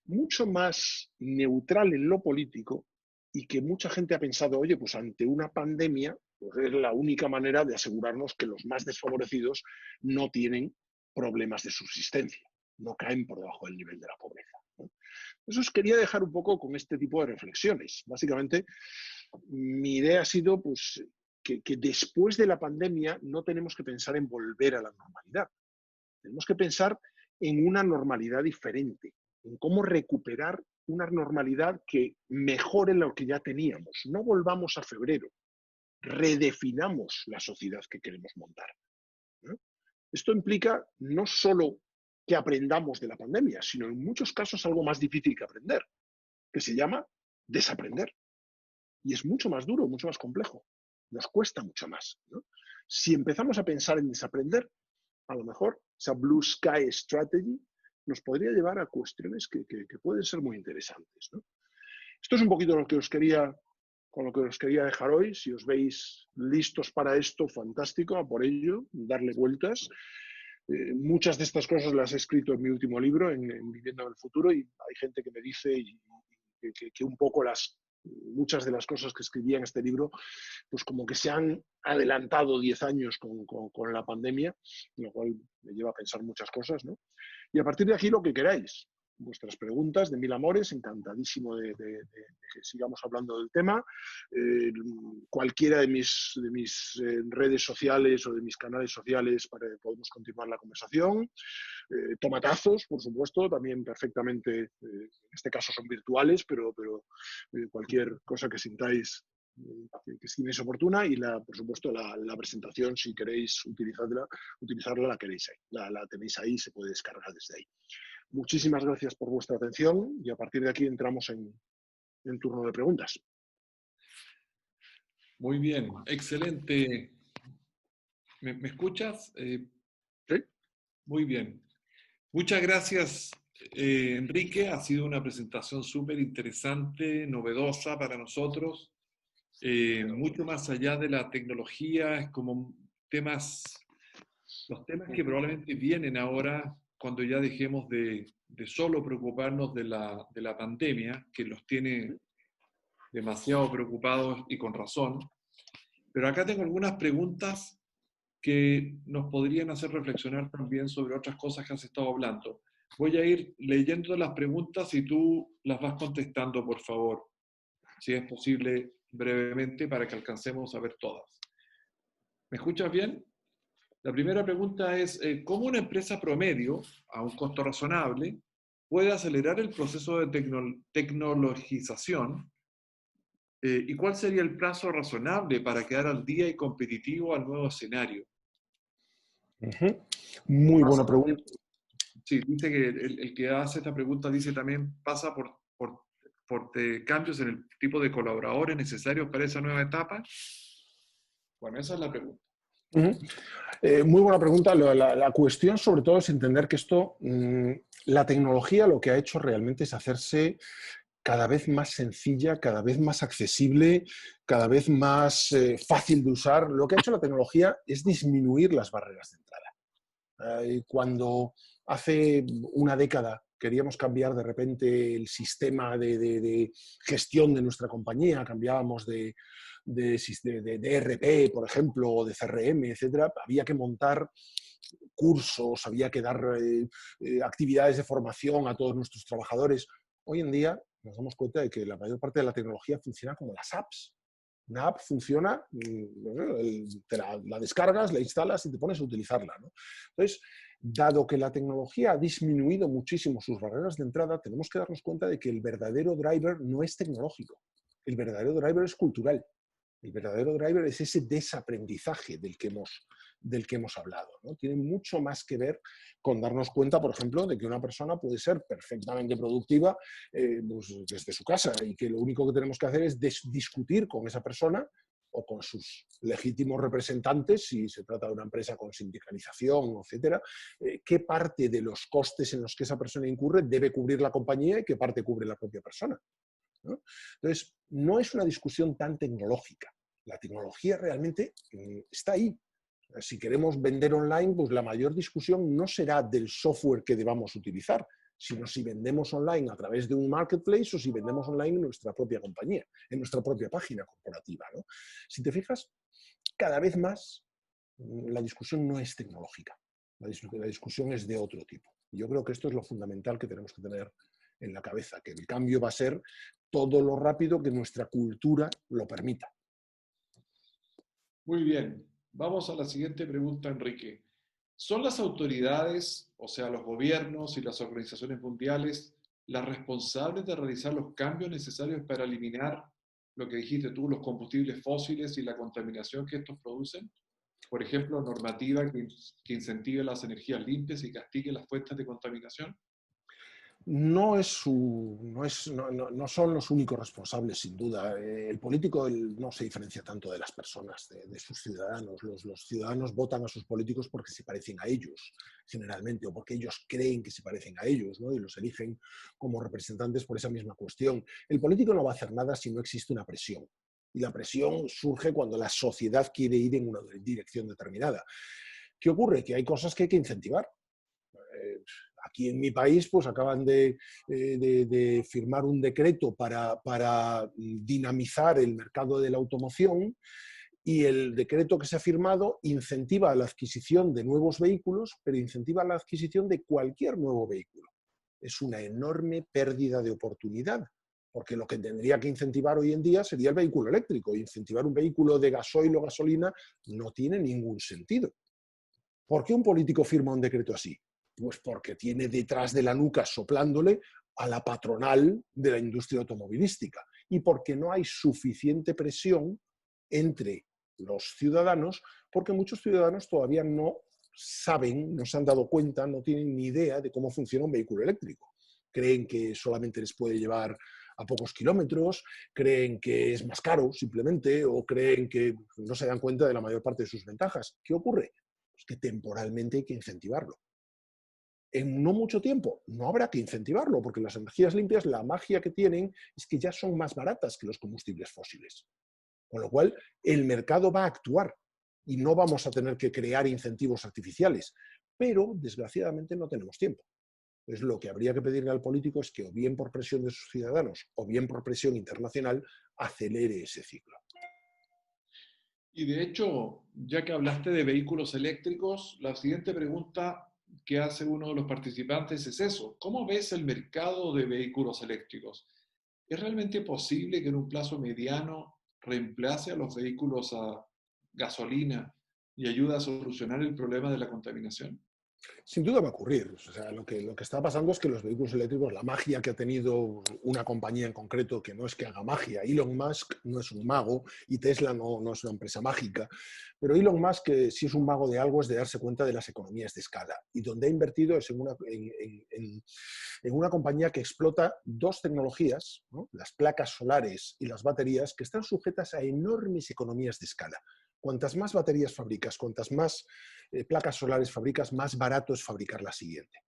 mucho más neutral en lo político y que mucha gente ha pensado, oye, pues ante una pandemia, pues es la única manera de asegurarnos que los más desfavorecidos no tienen problemas de subsistencia, no caen por debajo del nivel de la pobreza, ¿no? Eso os quería dejar un poco con este tipo de reflexiones. Básicamente, mi idea ha sido pues, que después de la pandemia no tenemos que pensar en volver a la normalidad. Tenemos que pensar en una normalidad diferente, en cómo recuperar una normalidad que mejore lo que ya teníamos. No volvamos a febrero, redefinamos la sociedad que queremos montar, ¿no? Esto implica no solo que aprendamos de la pandemia, sino en muchos casos algo más difícil que aprender, que se llama desaprender. Y es mucho más duro, mucho más complejo. Nos cuesta mucho más, ¿no? Si empezamos a pensar en desaprender, a lo mejor esa Blue Sky Strategy nos podría llevar a cuestiones que pueden ser muy interesantes, ¿no? Esto es un poquito lo que con lo que os quería dejar hoy. Si os veis listos para esto, fantástico, a por ello, darle vueltas. Muchas de estas cosas las he escrito en mi último libro, en Viviendo en el Futuro, y hay gente que me dice que un poco muchas de las cosas que escribí en este libro, pues como que se han adelantado 10 años con la pandemia, lo cual me lleva a pensar muchas cosas, ¿no? Y a partir de aquí lo que queráis, vuestras preguntas, de mil amores, encantadísimo de que sigamos hablando del tema. Cualquiera de mis redes sociales o de mis canales sociales podemos continuar la conversación. Tomatazos, por supuesto, también perfectamente, en este caso son virtuales, pero cualquier cosa que sintáis que estiméis oportuna y, por supuesto, la presentación, si queréis utilizarla, la tenéis ahí, se puede descargar desde ahí. Muchísimas gracias por vuestra atención y a partir de aquí entramos en turno de preguntas. Muy bien, excelente. ¿Me escuchas? ¿Sí? Muy bien. Muchas gracias, Enrique. Ha sido una presentación súper interesante, novedosa para nosotros. Mucho más allá de la tecnología, es como los temas que probablemente vienen ahora cuando ya dejemos de solo preocuparnos de la pandemia, que los tiene demasiado preocupados y con razón. Pero acá tengo algunas preguntas que nos podrían hacer reflexionar también sobre otras cosas que has estado hablando. Voy a ir leyendo las preguntas y tú las vas contestando, por favor, si es posible brevemente para que alcancemos a ver todas. ¿Me escuchas bien? La primera pregunta es, ¿cómo una empresa promedio, a un costo razonable, puede acelerar el proceso de tecnologización? ¿Y cuál sería el plazo razonable para quedar al día y competitivo al nuevo escenario? Muy buena pregunta. Sí, dice que el que hace esta pregunta dice también pasa por cambios en el tipo de colaboradores necesarios para esa nueva etapa. Bueno, esa es la pregunta. Muy buena pregunta. La cuestión sobre todo es entender que esto, la tecnología lo que ha hecho realmente es hacerse cada vez más sencilla, cada vez más accesible, cada vez más fácil de usar. Lo que ha hecho la tecnología es disminuir las barreras de entrada. Cuando hace una década queríamos cambiar de repente el sistema de gestión de nuestra compañía, cambiábamos de ERP, por ejemplo, o de CRM, etcétera, había que montar cursos, había que dar actividades de formación a todos nuestros trabajadores. Hoy en día nos damos cuenta de que la mayor parte de la tecnología funciona como las apps. Una app funciona, la descargas, la instalas y te pones a utilizarla, ¿no? Entonces, dado que la tecnología ha disminuido muchísimo sus barreras de entrada, tenemos que darnos cuenta de que el verdadero driver no es tecnológico. El verdadero driver es cultural. El verdadero driver es ese desaprendizaje del que hemos hablado, ¿no? Tiene mucho más que ver con darnos cuenta, por ejemplo, de que una persona puede ser perfectamente productiva pues desde su casa y que lo único que tenemos que hacer es discutir con esa persona o con sus legítimos representantes, si se trata de una empresa con sindicalización, etcétera, qué parte de los costes en los que esa persona incurre debe cubrir la compañía y qué parte cubre la propia persona, ¿no? Entonces, no es una discusión tan tecnológica. La tecnología realmente está ahí. Si queremos vender online, pues la mayor discusión no será del software que debamos utilizar, sino si vendemos online a través de un marketplace o si vendemos online en nuestra propia compañía, en nuestra propia página corporativa, ¿no? Si te fijas, cada vez más la discusión no es tecnológica. La discusión es de otro tipo. Yo creo que esto es lo fundamental que tenemos que tener en la cabeza, que el cambio va a ser todo lo rápido que nuestra cultura lo permita. Muy bien. Vamos a la siguiente pregunta, Enrique. ¿Son las autoridades, o sea, los gobiernos y las organizaciones mundiales, las responsables de realizar los cambios necesarios para eliminar lo que dijiste tú, los combustibles fósiles y la contaminación que estos producen? Por ejemplo, normativa que incentive las energías limpias y castigue las fuentes de contaminación. No son los únicos responsables, sin duda. El político no se diferencia tanto de las personas, de sus ciudadanos. Los ciudadanos votan a sus políticos porque se parecen a ellos, generalmente, o porque ellos creen que se parecen a ellos, ¿no? Y los eligen como representantes por esa misma cuestión. El político no va a hacer nada si no existe una presión. Y la presión surge cuando la sociedad quiere ir en una dirección determinada. ¿Qué ocurre? Que hay cosas que hay que incentivar. Aquí en mi país pues acaban de firmar un decreto para dinamizar el mercado de la automoción y el decreto que se ha firmado incentiva la adquisición de nuevos vehículos, pero incentiva la adquisición de cualquier nuevo vehículo. Es una enorme pérdida de oportunidad, porque lo que tendría que incentivar hoy en día sería el vehículo eléctrico. Incentivar un vehículo de gasoil o gasolina no tiene ningún sentido. ¿Por qué un político firma un decreto así? Pues porque tiene detrás de la nuca soplándole a la patronal de la industria automovilística y porque no hay suficiente presión entre los ciudadanos, porque muchos ciudadanos todavía no saben, no se han dado cuenta, no tienen ni idea de cómo funciona un vehículo eléctrico. Creen que solamente les puede llevar a pocos kilómetros, creen que es más caro simplemente o creen que no se dan cuenta de la mayor parte de sus ventajas. ¿Qué ocurre? Pues que temporalmente hay que incentivarlo. en no mucho tiempo no habrá que incentivarlo, porque las energías limpias, la magia que tienen es que ya son más baratas que los combustibles fósiles. Con lo cual, el mercado va a actuar y no vamos a tener que crear incentivos artificiales. Pero, desgraciadamente, no tenemos tiempo. Entonces, lo que habría que pedirle al político es que, o bien por presión de sus ciudadanos, o bien por presión internacional, acelere ese ciclo. Y de hecho, ya que hablaste de vehículos eléctricos, la siguiente pregunta que hace uno de los participantes es eso. ¿Cómo ves el mercado de vehículos eléctricos? ¿Es realmente posible que en un plazo mediano reemplace a los vehículos a gasolina y ayude a solucionar el problema de la contaminación? Sin duda va a ocurrir. O sea, lo que está pasando es que los vehículos eléctricos, la magia que ha tenido una compañía en concreto, que no es que haga magia, Elon Musk no es un mago y Tesla no es una empresa mágica, pero Elon Musk, que sí es un mago de algo, es de darse cuenta de las economías de escala. Y donde ha invertido es en una compañía que explota dos tecnologías, ¿no? Las placas solares y las baterías, que están sujetas a enormes economías de escala. Cuantas más baterías fabricas, cuantas más placas solares fabricas, más barato es fabricar la siguiente.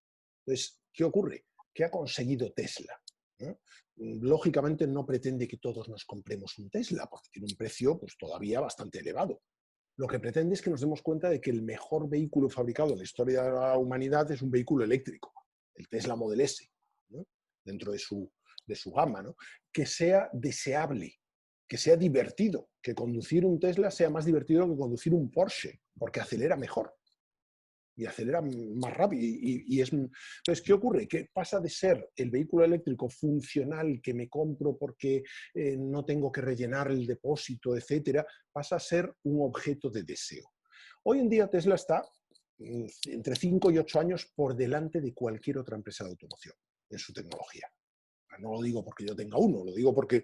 Entonces, ¿qué ocurre? ¿Qué ha conseguido Tesla? ¿No? Lógicamente no pretende que todos nos compremos un Tesla, porque tiene un precio pues, todavía bastante elevado. Lo que pretende es que nos demos cuenta de que el mejor vehículo fabricado en la historia de la humanidad es un vehículo eléctrico, el Tesla Model S, ¿no? Dentro de su gama, ¿no? Que sea deseable, que sea divertido, que conducir un Tesla sea más divertido que conducir un Porsche, porque acelera mejor y acelera más rápido. Entonces, ¿qué ocurre? Que pasa de ser el vehículo eléctrico funcional que me compro porque no tengo que rellenar el depósito, etcétera, pasa a ser un objeto de deseo. Hoy en día Tesla está entre 5 y 8 años por delante de cualquier otra empresa de automoción en su tecnología. No lo digo porque yo tenga uno, lo digo porque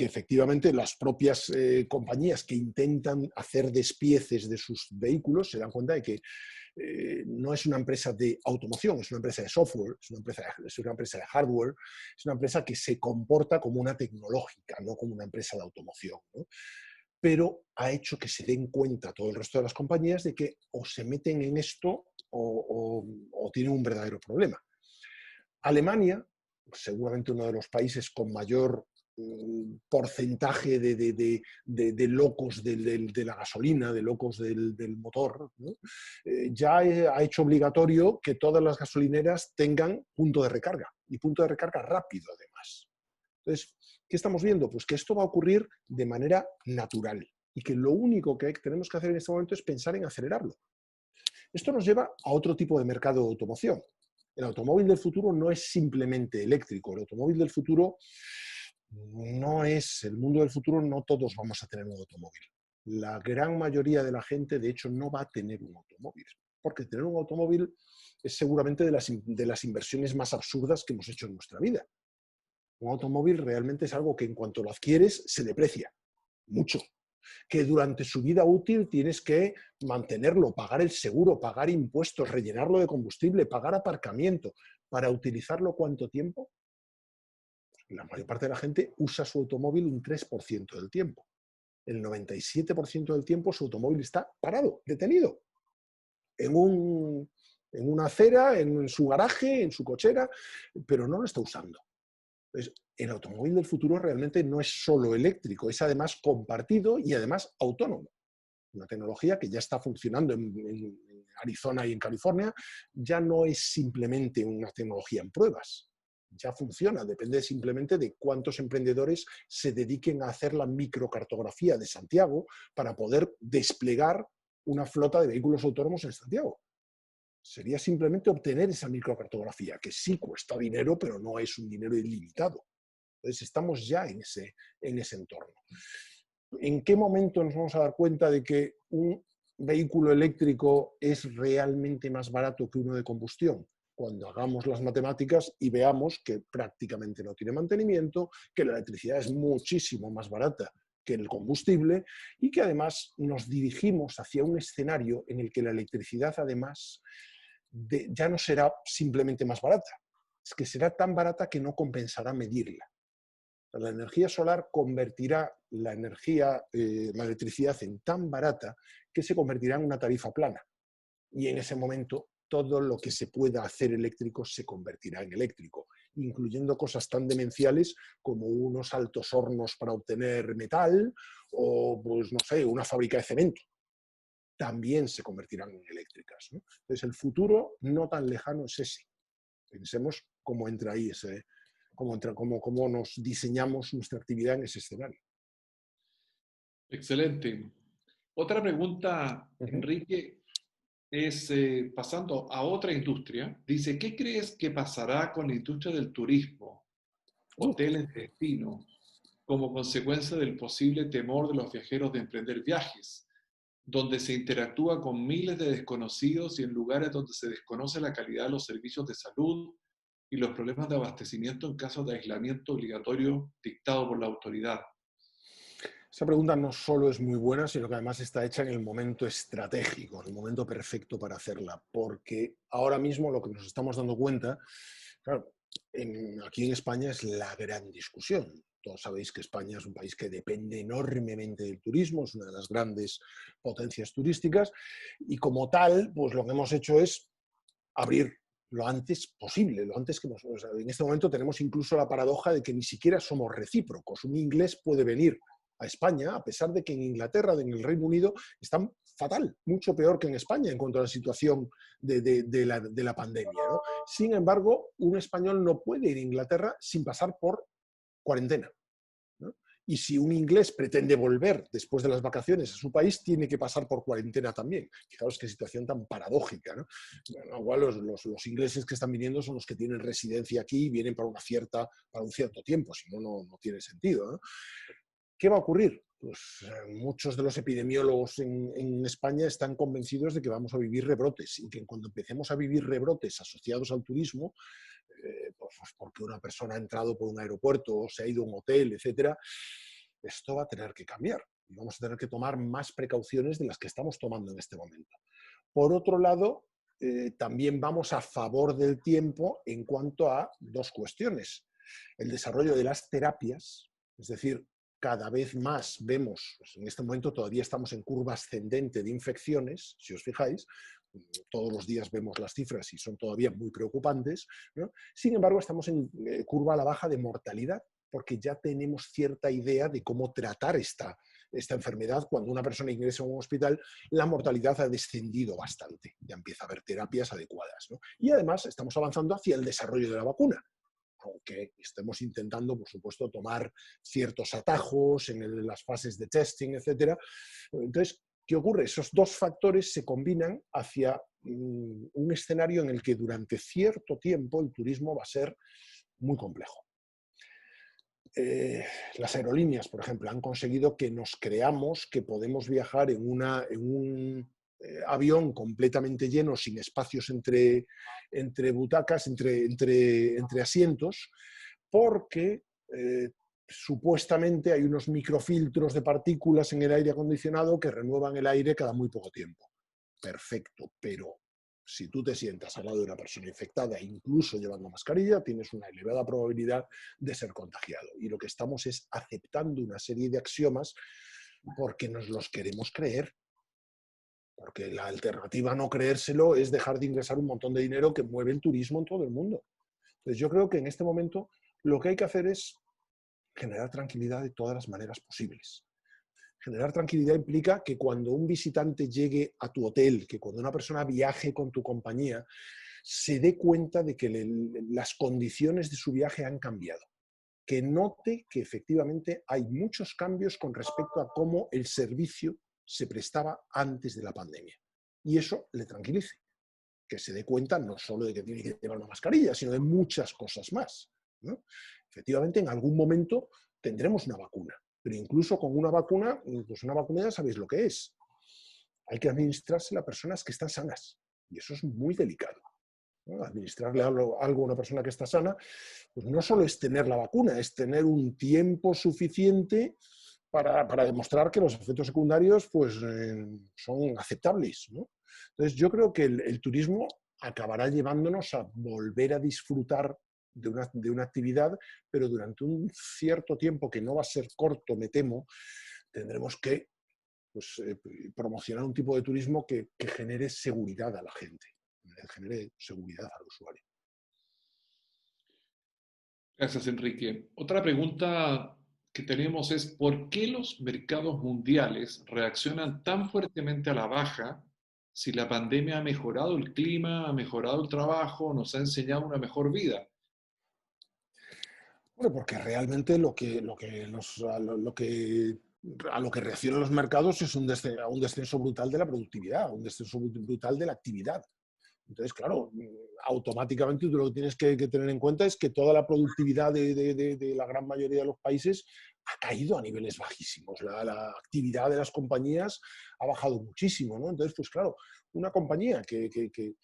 efectivamente las propias compañías que intentan hacer despieces de sus vehículos se dan cuenta de que no es una empresa de automoción, es una empresa de software, es una empresa de hardware, es una empresa que se comporta como una tecnológica, no como una empresa de automoción, ¿no? Pero ha hecho que se den cuenta todo el resto de las compañías de que o se meten en esto o tienen un verdadero problema. Alemania, seguramente uno de los países con mayor porcentaje de locos de la gasolina, de locos del motor, ¿no? Ya ha hecho obligatorio que todas las gasolineras tengan punto de recarga, y punto de recarga rápido además. Entonces, ¿qué estamos viendo? Pues que esto va a ocurrir de manera natural y que lo único que tenemos que hacer en este momento es pensar en acelerarlo. Esto nos lleva a otro tipo de mercado de automoción. El automóvil del futuro no es simplemente eléctrico. El automóvil del futuro no es, el mundo del futuro no todos vamos a tener un automóvil. La gran mayoría de la gente, de hecho, no va a tener un automóvil. Porque tener un automóvil es seguramente de las inversiones más absurdas que hemos hecho en nuestra vida. Un automóvil realmente es algo que en cuanto lo adquieres se deprecia mucho. Que durante su vida útil tienes que mantenerlo, pagar el seguro, pagar impuestos, rellenarlo de combustible, pagar aparcamiento. ¿Para utilizarlo cuánto tiempo? La mayor parte de la gente usa su automóvil un 3% del tiempo. El 97% del tiempo su automóvil está parado, detenido, en una acera, en su garaje, en su cochera, pero no lo está usando. Entonces, el automóvil del futuro realmente no es solo eléctrico, es además compartido y además autónomo. Una tecnología que ya está funcionando en Arizona y en California, ya no es simplemente una tecnología en pruebas. Ya funciona, depende simplemente de cuántos emprendedores se dediquen a hacer la microcartografía de Santiago para poder desplegar una flota de vehículos autónomos en Santiago. Sería simplemente obtener esa microcartografía, que sí cuesta dinero, pero no es un dinero ilimitado. Entonces estamos ya en ese entorno. ¿En qué momento nos vamos a dar cuenta de que un vehículo eléctrico es realmente más barato que uno de combustión? Cuando hagamos las matemáticas y veamos que prácticamente no tiene mantenimiento, que la electricidad es muchísimo más barata que el combustible y que además nos dirigimos hacia un escenario en el que la electricidad además ya no será simplemente más barata, es que será tan barata que no compensará medirla. La energía solar convertirá la electricidad en tan barata que se convertirá en una tarifa plana. Y en ese momento todo lo que se pueda hacer eléctrico se convertirá en eléctrico, incluyendo cosas tan demenciales como unos altos hornos para obtener metal o, pues no sé, una fábrica de cemento. También se convertirán en eléctricas, ¿no? Entonces, el futuro no tan lejano es ese. Pensemos cómo entra ahí cómo nos diseñamos nuestra actividad en ese escenario. Excelente. Otra pregunta, Enrique, es pasando a otra industria. Dice, ¿qué crees que pasará con la industria del turismo, hoteles de destino, como consecuencia del posible temor de los viajeros de emprender viajes, donde se interactúa con miles de desconocidos y en lugares donde se desconoce la calidad de los servicios de salud y los problemas de abastecimiento en caso de aislamiento obligatorio dictado por la autoridad? Esa pregunta no solo es muy buena, sino que además está hecha en el momento estratégico, en el momento perfecto para hacerla, porque ahora mismo lo que nos estamos dando cuenta, claro, aquí en España es la gran discusión. Todos sabéis que España es un país que depende enormemente del turismo, es una de las grandes potencias turísticas, y como tal, pues lo que hemos hecho es abrir lo antes posible, lo antes que o sea, en este momento tenemos incluso la paradoja de que ni siquiera somos recíprocos. Un inglés puede venir a España, a pesar de que en Inglaterra, en el Reino Unido, están fatal, mucho peor que en España en cuanto a la situación de la pandemia, ¿no? Sin embargo, un español no puede ir a Inglaterra sin pasar por cuarentena, ¿no? Y si un inglés pretende volver después de las vacaciones a su país, tiene que pasar por cuarentena también. Fijaos qué situación tan paradójica, ¿no? Bueno, igual los ingleses que están viniendo son los que tienen residencia aquí y vienen para un cierto tiempo, si no, no tiene sentido, ¿no? ¿Qué va a ocurrir? Pues muchos de los epidemiólogos en España están convencidos de que vamos a vivir rebrotes y que cuando empecemos a vivir rebrotes asociados al turismo, pues porque una persona ha entrado por un aeropuerto o se ha ido a un hotel, etcétera, esto va a tener que cambiar y vamos a tener que tomar más precauciones de las que estamos tomando en este momento. Por otro lado, también vamos a favor del tiempo en cuanto a dos cuestiones. El desarrollo de las terapias, es decir, cada vez más vemos, pues en este momento todavía estamos en curva ascendente de infecciones, si os fijáis, todos los días vemos las cifras y son todavía muy preocupantes, ¿no? Sin embargo, estamos en curva a la baja de mortalidad, porque ya tenemos cierta idea de cómo tratar esta enfermedad. Cuando una persona ingresa a un hospital, la mortalidad ha descendido bastante, ya empieza a haber terapias adecuadas, ¿no? Y además estamos avanzando hacia el desarrollo de la vacuna, aunque estemos intentando, por supuesto, tomar ciertos atajos en las fases de testing, etc. Entonces, ¿qué ocurre? Esos dos factores se combinan hacia un escenario en el que durante cierto tiempo el turismo va a ser muy complejo. Las aerolíneas, por ejemplo, han conseguido que nos creamos que podemos viajar en un avión completamente lleno, sin espacios entre butacas, entre asientos, porque supuestamente hay unos microfiltros de partículas en el aire acondicionado que renuevan el aire cada muy poco tiempo. Perfecto, pero si tú te sientas al lado de una persona infectada, incluso llevando mascarilla, tienes una elevada probabilidad de ser contagiado. Y lo que estamos es aceptando una serie de axiomas porque nos los queremos creer. Porque la alternativa a no creérselo es dejar de ingresar un montón de dinero que mueve el turismo en todo el mundo. Entonces yo creo que en este momento lo que hay que hacer es generar tranquilidad de todas las maneras posibles. Generar tranquilidad implica que cuando un visitante llegue a tu hotel, que cuando una persona viaje con tu compañía, se dé cuenta de que las condiciones de su viaje han cambiado. Que note que efectivamente hay muchos cambios con respecto a cómo el servicio se prestaba antes de la pandemia. Y eso le tranquilice. Que se dé cuenta no solo de que tiene que llevar una mascarilla, sino de muchas cosas más, ¿no? Efectivamente, en algún momento tendremos una vacuna. Pero incluso con una vacuna, pues una vacuna ya sabéis lo que es. Hay que administrársela a personas que están sanas. Y eso es muy delicado, ¿no? Administrarle algo a una persona que está sana, pues no solo es tener la vacuna, es tener un tiempo suficiente para demostrar que los efectos secundarios pues, son aceptables, ¿no? Entonces yo creo que el turismo acabará llevándonos a volver a disfrutar de una actividad, pero durante un cierto tiempo que no va a ser corto, me temo, tendremos que pues, promocionar un tipo de turismo que genere seguridad a la gente. genere seguridad al usuario. Gracias, Enrique. Otra pregunta que tenemos es, ¿por qué los mercados mundiales reaccionan tan fuertemente a la baja si la pandemia ha mejorado el clima, ha mejorado el trabajo, nos ha enseñado una mejor vida? Bueno, porque realmente a lo que reaccionan los mercados es un descenso brutal de la productividad, un descenso brutal de la actividad. Entonces, claro, automáticamente tú lo que tienes que tener en cuenta es que toda la productividad de la gran mayoría de los países ha caído a niveles bajísimos. La actividad de las compañías ha bajado muchísimo, ¿no? Entonces, pues claro, una compañía que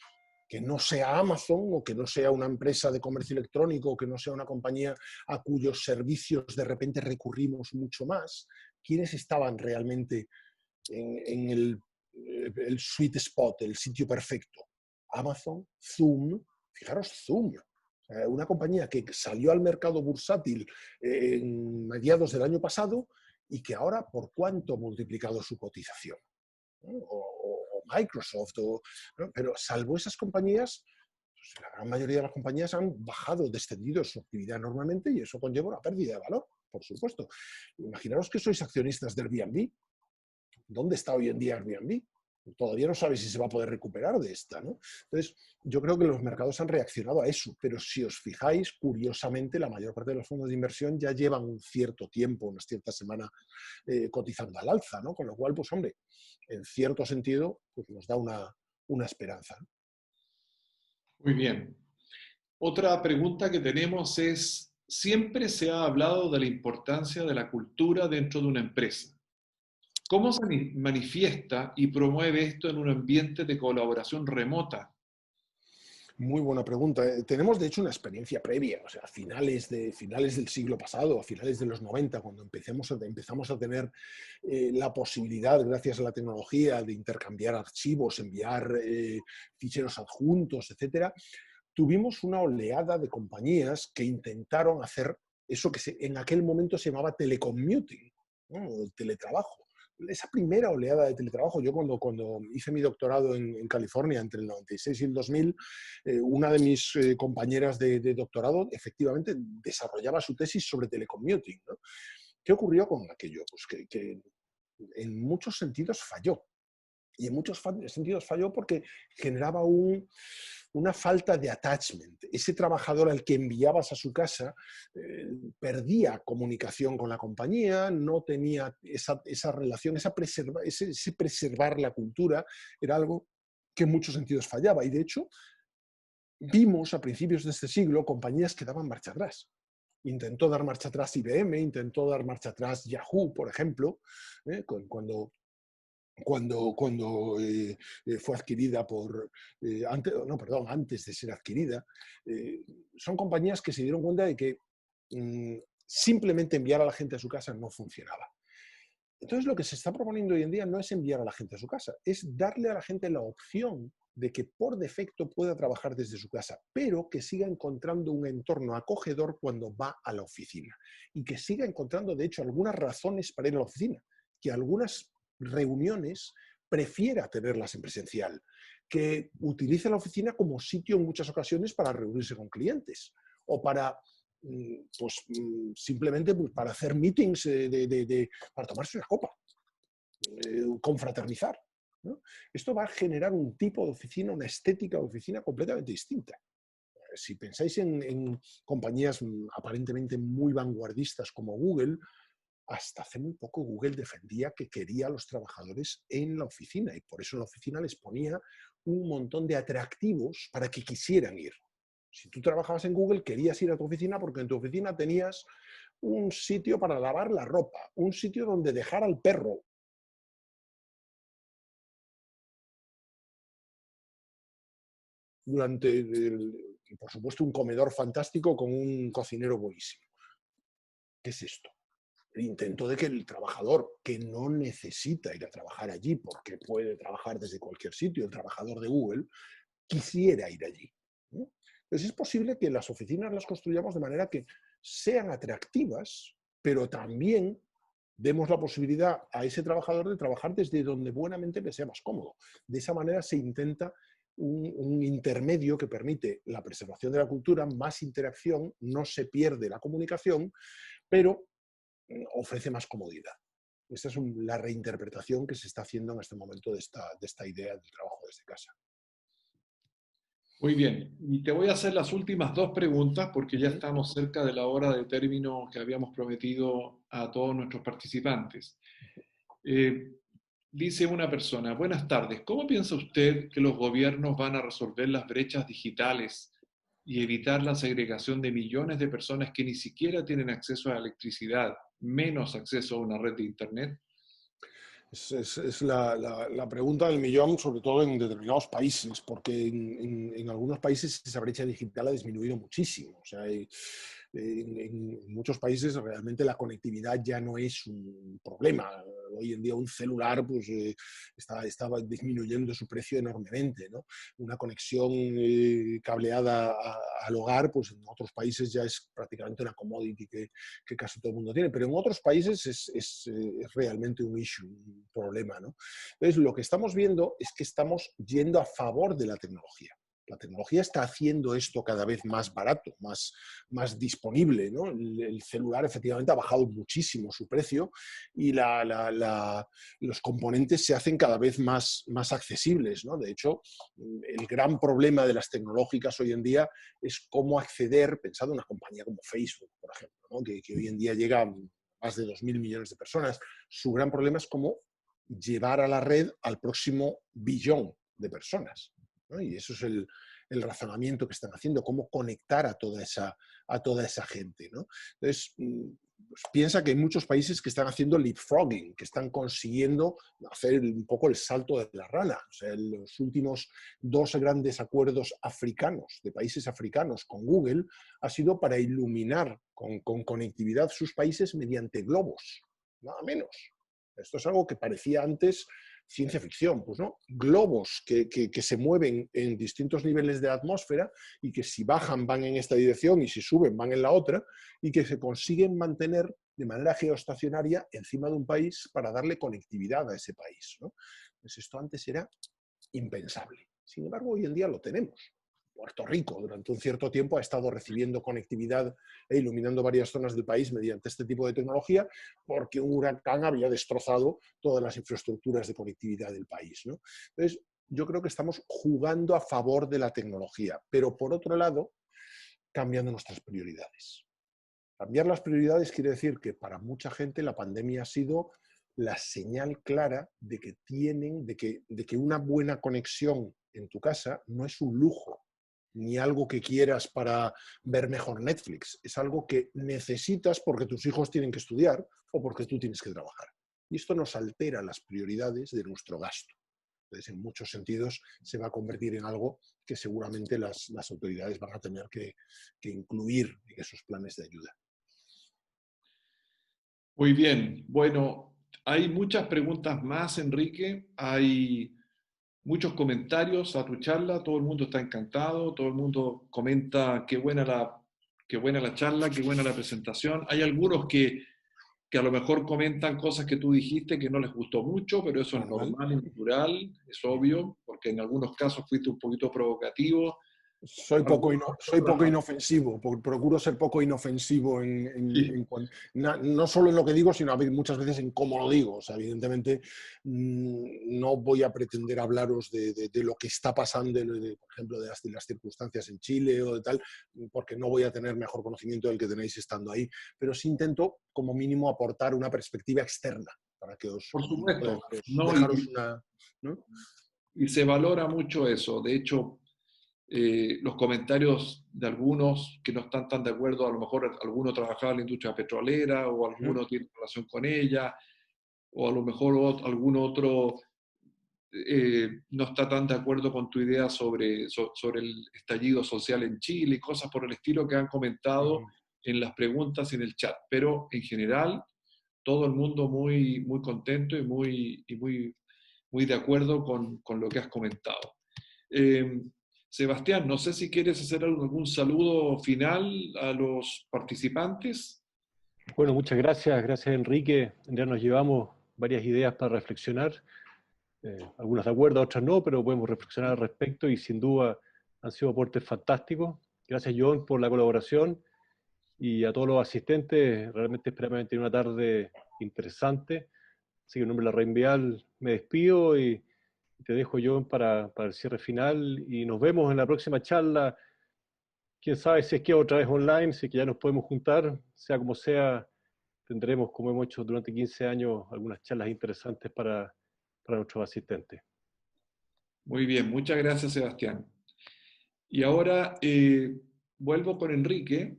no sea Amazon o que no sea una empresa de comercio electrónico o que no sea una compañía a cuyos servicios de repente recurrimos mucho más, ¿quiénes estaban realmente en el sweet spot, el sitio perfecto? Amazon, Zoom, fijaros, Zoom, una compañía que salió al mercado bursátil en mediados del año pasado y que ahora, ¿por cuánto ha multiplicado su cotización? ¿No? O Microsoft, ¿no? Pero salvo esas compañías, pues la gran mayoría de las compañías han bajado, descendido su actividad enormemente y eso conlleva una pérdida de valor, por supuesto. Imaginaos que sois accionistas del Airbnb. ¿Dónde está hoy en día Airbnb? Todavía no sabe si se va a poder recuperar de esta, ¿no? Entonces, yo creo que los mercados han reaccionado a eso, pero si os fijáis, curiosamente, la mayor parte de los fondos de inversión ya llevan un cierto tiempo, una cierta semana cotizando al alza, ¿no? Con lo cual, pues hombre, en cierto sentido, pues nos da una esperanza, ¿no? Muy bien. Otra pregunta que tenemos es, siempre se ha hablado de la importancia de la cultura dentro de una empresa. ¿Cómo se manifiesta y promueve esto en un ambiente de colaboración remota? Muy buena pregunta. Tenemos, de hecho, una experiencia previa, o sea, a finales del siglo pasado, a finales de los 90, cuando empezamos a tener la posibilidad, gracias a la tecnología, de intercambiar archivos, enviar ficheros adjuntos, etcétera, tuvimos una oleada de compañías que intentaron hacer eso que en aquel momento se llamaba telecommuting, ¿no? El teletrabajo. Esa primera oleada de teletrabajo, yo cuando hice mi doctorado en California entre el 96 y el 2000, una de mis compañeras de doctorado efectivamente desarrollaba su tesis sobre telecommuting, ¿no? ¿Qué ocurrió con aquello? Pues que en muchos sentidos falló. Y en muchos sentidos falló porque generaba una falta de attachment. Ese trabajador al que enviabas a su casa perdía comunicación con la compañía, no tenía esa relación, ese preservar la cultura, era algo que en muchos sentidos fallaba. Y de hecho, vimos a principios de este siglo compañías que daban marcha atrás. Intentó dar marcha atrás IBM, intentó dar marcha atrás Yahoo, por ejemplo, cuando fue adquirida antes de ser adquirida, son compañías que se dieron cuenta de que simplemente enviar a la gente a su casa no funcionaba. Entonces, lo que se está proponiendo hoy en día no es enviar a la gente a su casa, es darle a la gente la opción de que por defecto pueda trabajar desde su casa, pero que siga encontrando un entorno acogedor cuando va a la oficina y que siga encontrando, de hecho, algunas razones para ir a la oficina, que algunas reuniones prefiera tenerlas en presencial, que utilice la oficina como sitio en muchas ocasiones para reunirse con clientes o para simplemente para hacer meetings, para tomarse una copa, confraternizar, ¿no? Esto va a generar un tipo de oficina, una estética de oficina completamente distinta. Si pensáis en compañías aparentemente muy vanguardistas como Google, hasta hace muy poco Google defendía que quería a los trabajadores en la oficina y por eso en la oficina les ponía un montón de atractivos para que quisieran ir. Si tú trabajabas en Google, querías ir a tu oficina porque en tu oficina tenías un sitio para lavar la ropa, un sitio donde dejar al perro. Y por supuesto, un comedor fantástico con un cocinero buenísimo. ¿Qué es esto? El intento de que el trabajador que no necesita ir a trabajar allí porque puede trabajar desde cualquier sitio, el trabajador de Google, quisiera ir allí, ¿no? Entonces es posible que las oficinas las construyamos de manera que sean atractivas, pero también demos la posibilidad a ese trabajador de trabajar desde donde buenamente le sea más cómodo. De esa manera se intenta un intermedio que permite la preservación de la cultura, más interacción, no se pierde la comunicación, pero ofrece más comodidad. Esta es la reinterpretación que se está haciendo en este momento de esta idea del trabajo desde casa. Muy bien, y te voy a hacer las últimas dos preguntas porque ya estamos cerca de la hora de término que habíamos prometido a todos nuestros participantes. Dice una persona, buenas tardes, ¿cómo piensa usted que los gobiernos van a resolver las brechas digitales y evitar la segregación de millones de personas que ni siquiera tienen acceso a la electricidad, menos acceso a una red de Internet? Es la pregunta del millón, sobre todo en determinados países, porque en algunos países esa brecha digital ha disminuido muchísimo. O sea, en muchos países realmente la conectividad ya no es un problema. Hoy en día un celular pues, estaba disminuyendo su precio enormemente, ¿no? Una conexión cableada al hogar, pues en otros países ya es prácticamente una commodity que casi todo el mundo tiene, pero en otros países es realmente un issue, un problema, ¿no? Entonces, lo que estamos viendo es que estamos yendo a favor de la tecnología. La tecnología está haciendo esto cada vez más barato, más disponible, ¿no? El celular efectivamente ha bajado muchísimo su precio y los componentes se hacen cada vez más accesibles, ¿no? De hecho, el gran problema de las tecnológicas hoy en día es cómo acceder, pensando en una compañía como Facebook, por ejemplo, ¿no? que hoy en día llega a más de 2.000 millones de personas. Su gran problema es cómo llevar a la red al próximo billón de personas, ¿no? Y eso es el razonamiento que están haciendo, cómo conectar a toda esa gente, ¿no? Entonces, pues piensa que hay muchos países que están haciendo leapfrogging, que están consiguiendo hacer un poco el salto de la rana. O sea, los últimos 2 grandes acuerdos africanos, de países africanos con Google, ha sido para iluminar con conectividad sus países mediante globos, nada menos. Esto es algo que parecía antes ciencia ficción, pues no, globos que se mueven en distintos niveles de atmósfera y que si bajan van en esta dirección y si suben van en la otra y que se consiguen mantener de manera geoestacionaria encima de un país para darle conectividad a ese país, ¿no? Pues esto antes era impensable. Sin embargo, hoy en día lo tenemos. Puerto Rico durante un cierto tiempo ha estado recibiendo conectividad e iluminando varias zonas del país mediante este tipo de tecnología porque un huracán había destrozado todas las infraestructuras de conectividad del país, ¿no? Entonces, yo creo que estamos jugando a favor de la tecnología, pero por otro lado, cambiando nuestras prioridades. Cambiar las prioridades quiere decir que para mucha gente la pandemia ha sido la señal clara de que una buena conexión en tu casa no es un lujo, ni algo que quieras para ver mejor Netflix. Es algo que necesitas porque tus hijos tienen que estudiar o porque tú tienes que trabajar. Y esto nos altera las prioridades de nuestro gasto. Entonces, en muchos sentidos, se va a convertir en algo que seguramente las autoridades van a tener que incluir en esos planes de ayuda. Muy bien. Bueno, hay muchas preguntas más, Enrique. Hay muchos comentarios a tu charla. Todo el mundo está encantado. Todo el mundo comenta qué buena la charla, qué buena la presentación. Hay algunos que a lo mejor comentan cosas que tú dijiste que no les gustó mucho, pero eso es normal y natural, es obvio, porque en algunos casos fuiste un poquito provocativo. Soy poco inofensivo, procuro ser poco inofensivo no solo en lo que digo, sino muchas veces en cómo lo digo. O sea, evidentemente no voy a pretender hablaros de lo que está pasando, por ejemplo, de las circunstancias en Chile o de tal, porque no voy a tener mejor conocimiento del que tenéis estando ahí, pero sí intento como mínimo aportar una perspectiva externa para que os... Por supuesto. dejaros una... ¿no? Y se valora mucho eso. De hecho, los comentarios de algunos que no están tan de acuerdo, a lo mejor alguno trabajaba en la industria petrolera o alguno tiene relación con ella, o a lo mejor algún otro no está tan de acuerdo con tu idea sobre el estallido social en Chile y cosas por el estilo que han comentado en las preguntas y en el chat. Pero en general, todo el mundo muy, muy contento y muy de acuerdo con lo que has comentado. Sebastián, no sé si quieres hacer algún saludo final a los participantes. Bueno, muchas gracias. Gracias, Enrique. Ya nos llevamos varias ideas para reflexionar. algunas de acuerdo, otras no, pero podemos reflexionar al respecto y sin duda han sido aportes fantásticos. Gracias, John, por la colaboración y a todos los asistentes. Realmente esperamos tener una tarde interesante. Así que en nombre de la Red Vial me despido y te dejo, John, para el cierre final y nos vemos en la próxima charla. Quién sabe si es que otra vez online, si es que ya nos podemos juntar, sea como sea, tendremos, como hemos hecho durante 15 años, algunas charlas interesantes para nuestros asistentes. Muy bien, muchas gracias, Sebastián. Y ahora vuelvo con Enrique.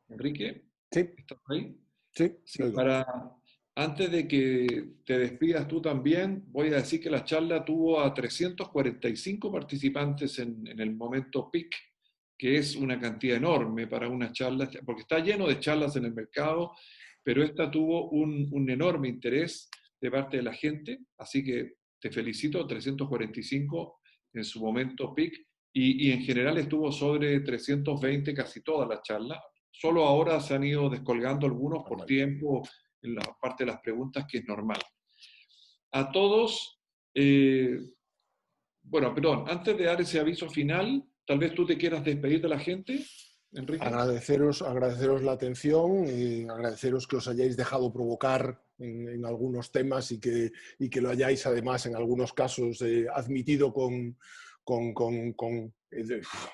Enrique, Sí, ¿estás ahí? sí, Sí, antes de que te despidas tú también, voy a decir que la charla tuvo a 345 participantes en el momento peak, que es una cantidad enorme para una charla, porque está lleno de charlas en el mercado, pero esta tuvo un enorme interés de parte de la gente, así que te felicito, 345 en su momento peak, y en general estuvo sobre 320 casi toda la charla. Solo ahora se han ido descolgando algunos por tiempo en la parte de las preguntas, que es normal. A todos, bueno, perdón, antes de dar ese aviso final, tal vez tú te quieras despedir de la gente, Enrique. Agradeceros la atención y agradeceros que os hayáis dejado provocar en algunos temas y que lo hayáis además en algunos casos admitido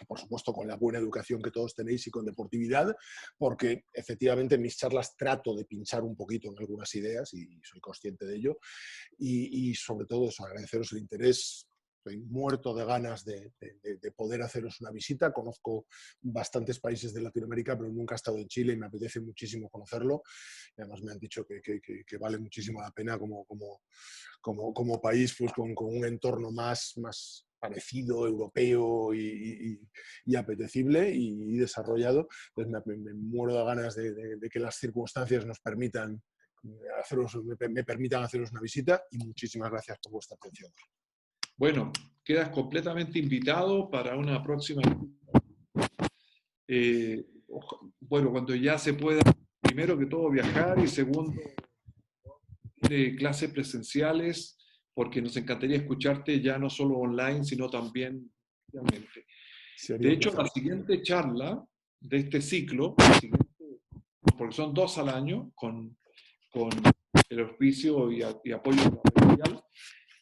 por supuesto, con la buena educación que todos tenéis y con deportividad, porque efectivamente en mis charlas trato de pinchar un poquito en algunas ideas y soy consciente de ello. Y sobre todo eso, agradeceros el interés. Estoy muerto de ganas de poder haceros una visita. Conozco bastantes países de Latinoamérica, pero nunca he estado en Chile y me apetece muchísimo conocerlo. Y además me han dicho que vale muchísimo la pena como país, pues con un entorno más parecido, europeo y apetecible y desarrollado. Entonces me muero de ganas de que las circunstancias nos permitan me permitan haceros una visita y muchísimas gracias por vuestra atención. Bueno, quedas completamente invitado para una próxima. Bueno, cuando ya se pueda, primero que todo, viajar y segundo, clases presenciales, porque nos encantaría escucharte ya no solo online, sino también realmente. De hecho, la siguiente charla de este ciclo, porque son 2 al año, con el auspicio y apoyo mundial,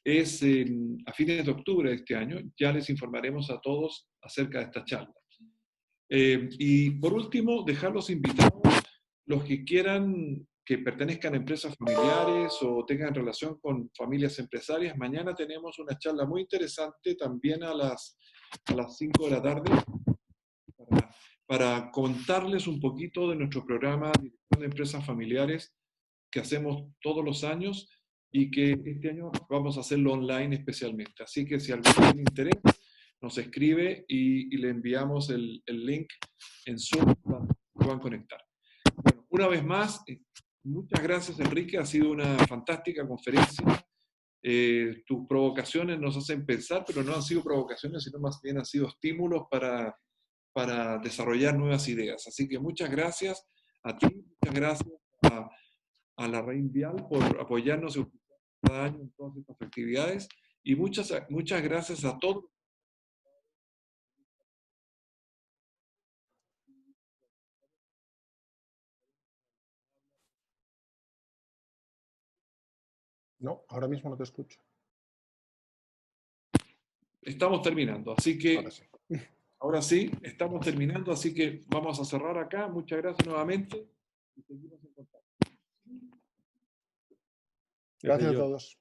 es a fines de octubre de este año. Ya les informaremos a todos acerca de esta charla. Y por último, dejarlos invitados, los que quieran, que pertenezcan a empresas familiares o tengan relación con familias empresarias. Mañana tenemos una charla muy interesante también a las 5 de la tarde para contarles un poquito de nuestro programa de dirección de empresas familiares que hacemos todos los años y que este año vamos a hacerlo online especialmente. Así que si alguien tiene interés, nos escribe y le enviamos el link en Zoom para que puedan conectar. Bueno, una vez más, muchas gracias, Enrique. Ha sido una fantástica conferencia. Tus provocaciones nos hacen pensar, pero no han sido provocaciones, sino más bien han sido estímulos para desarrollar nuevas ideas. Así que muchas gracias a ti, muchas gracias a la Red Vial por apoyarnos cada año en todas estas actividades y muchas gracias a todos. No, ahora mismo no te escucho. Estamos terminando, así que ahora sí, estamos terminando, así que vamos a cerrar acá. Muchas gracias nuevamente y seguimos en contacto. Gracias a todos.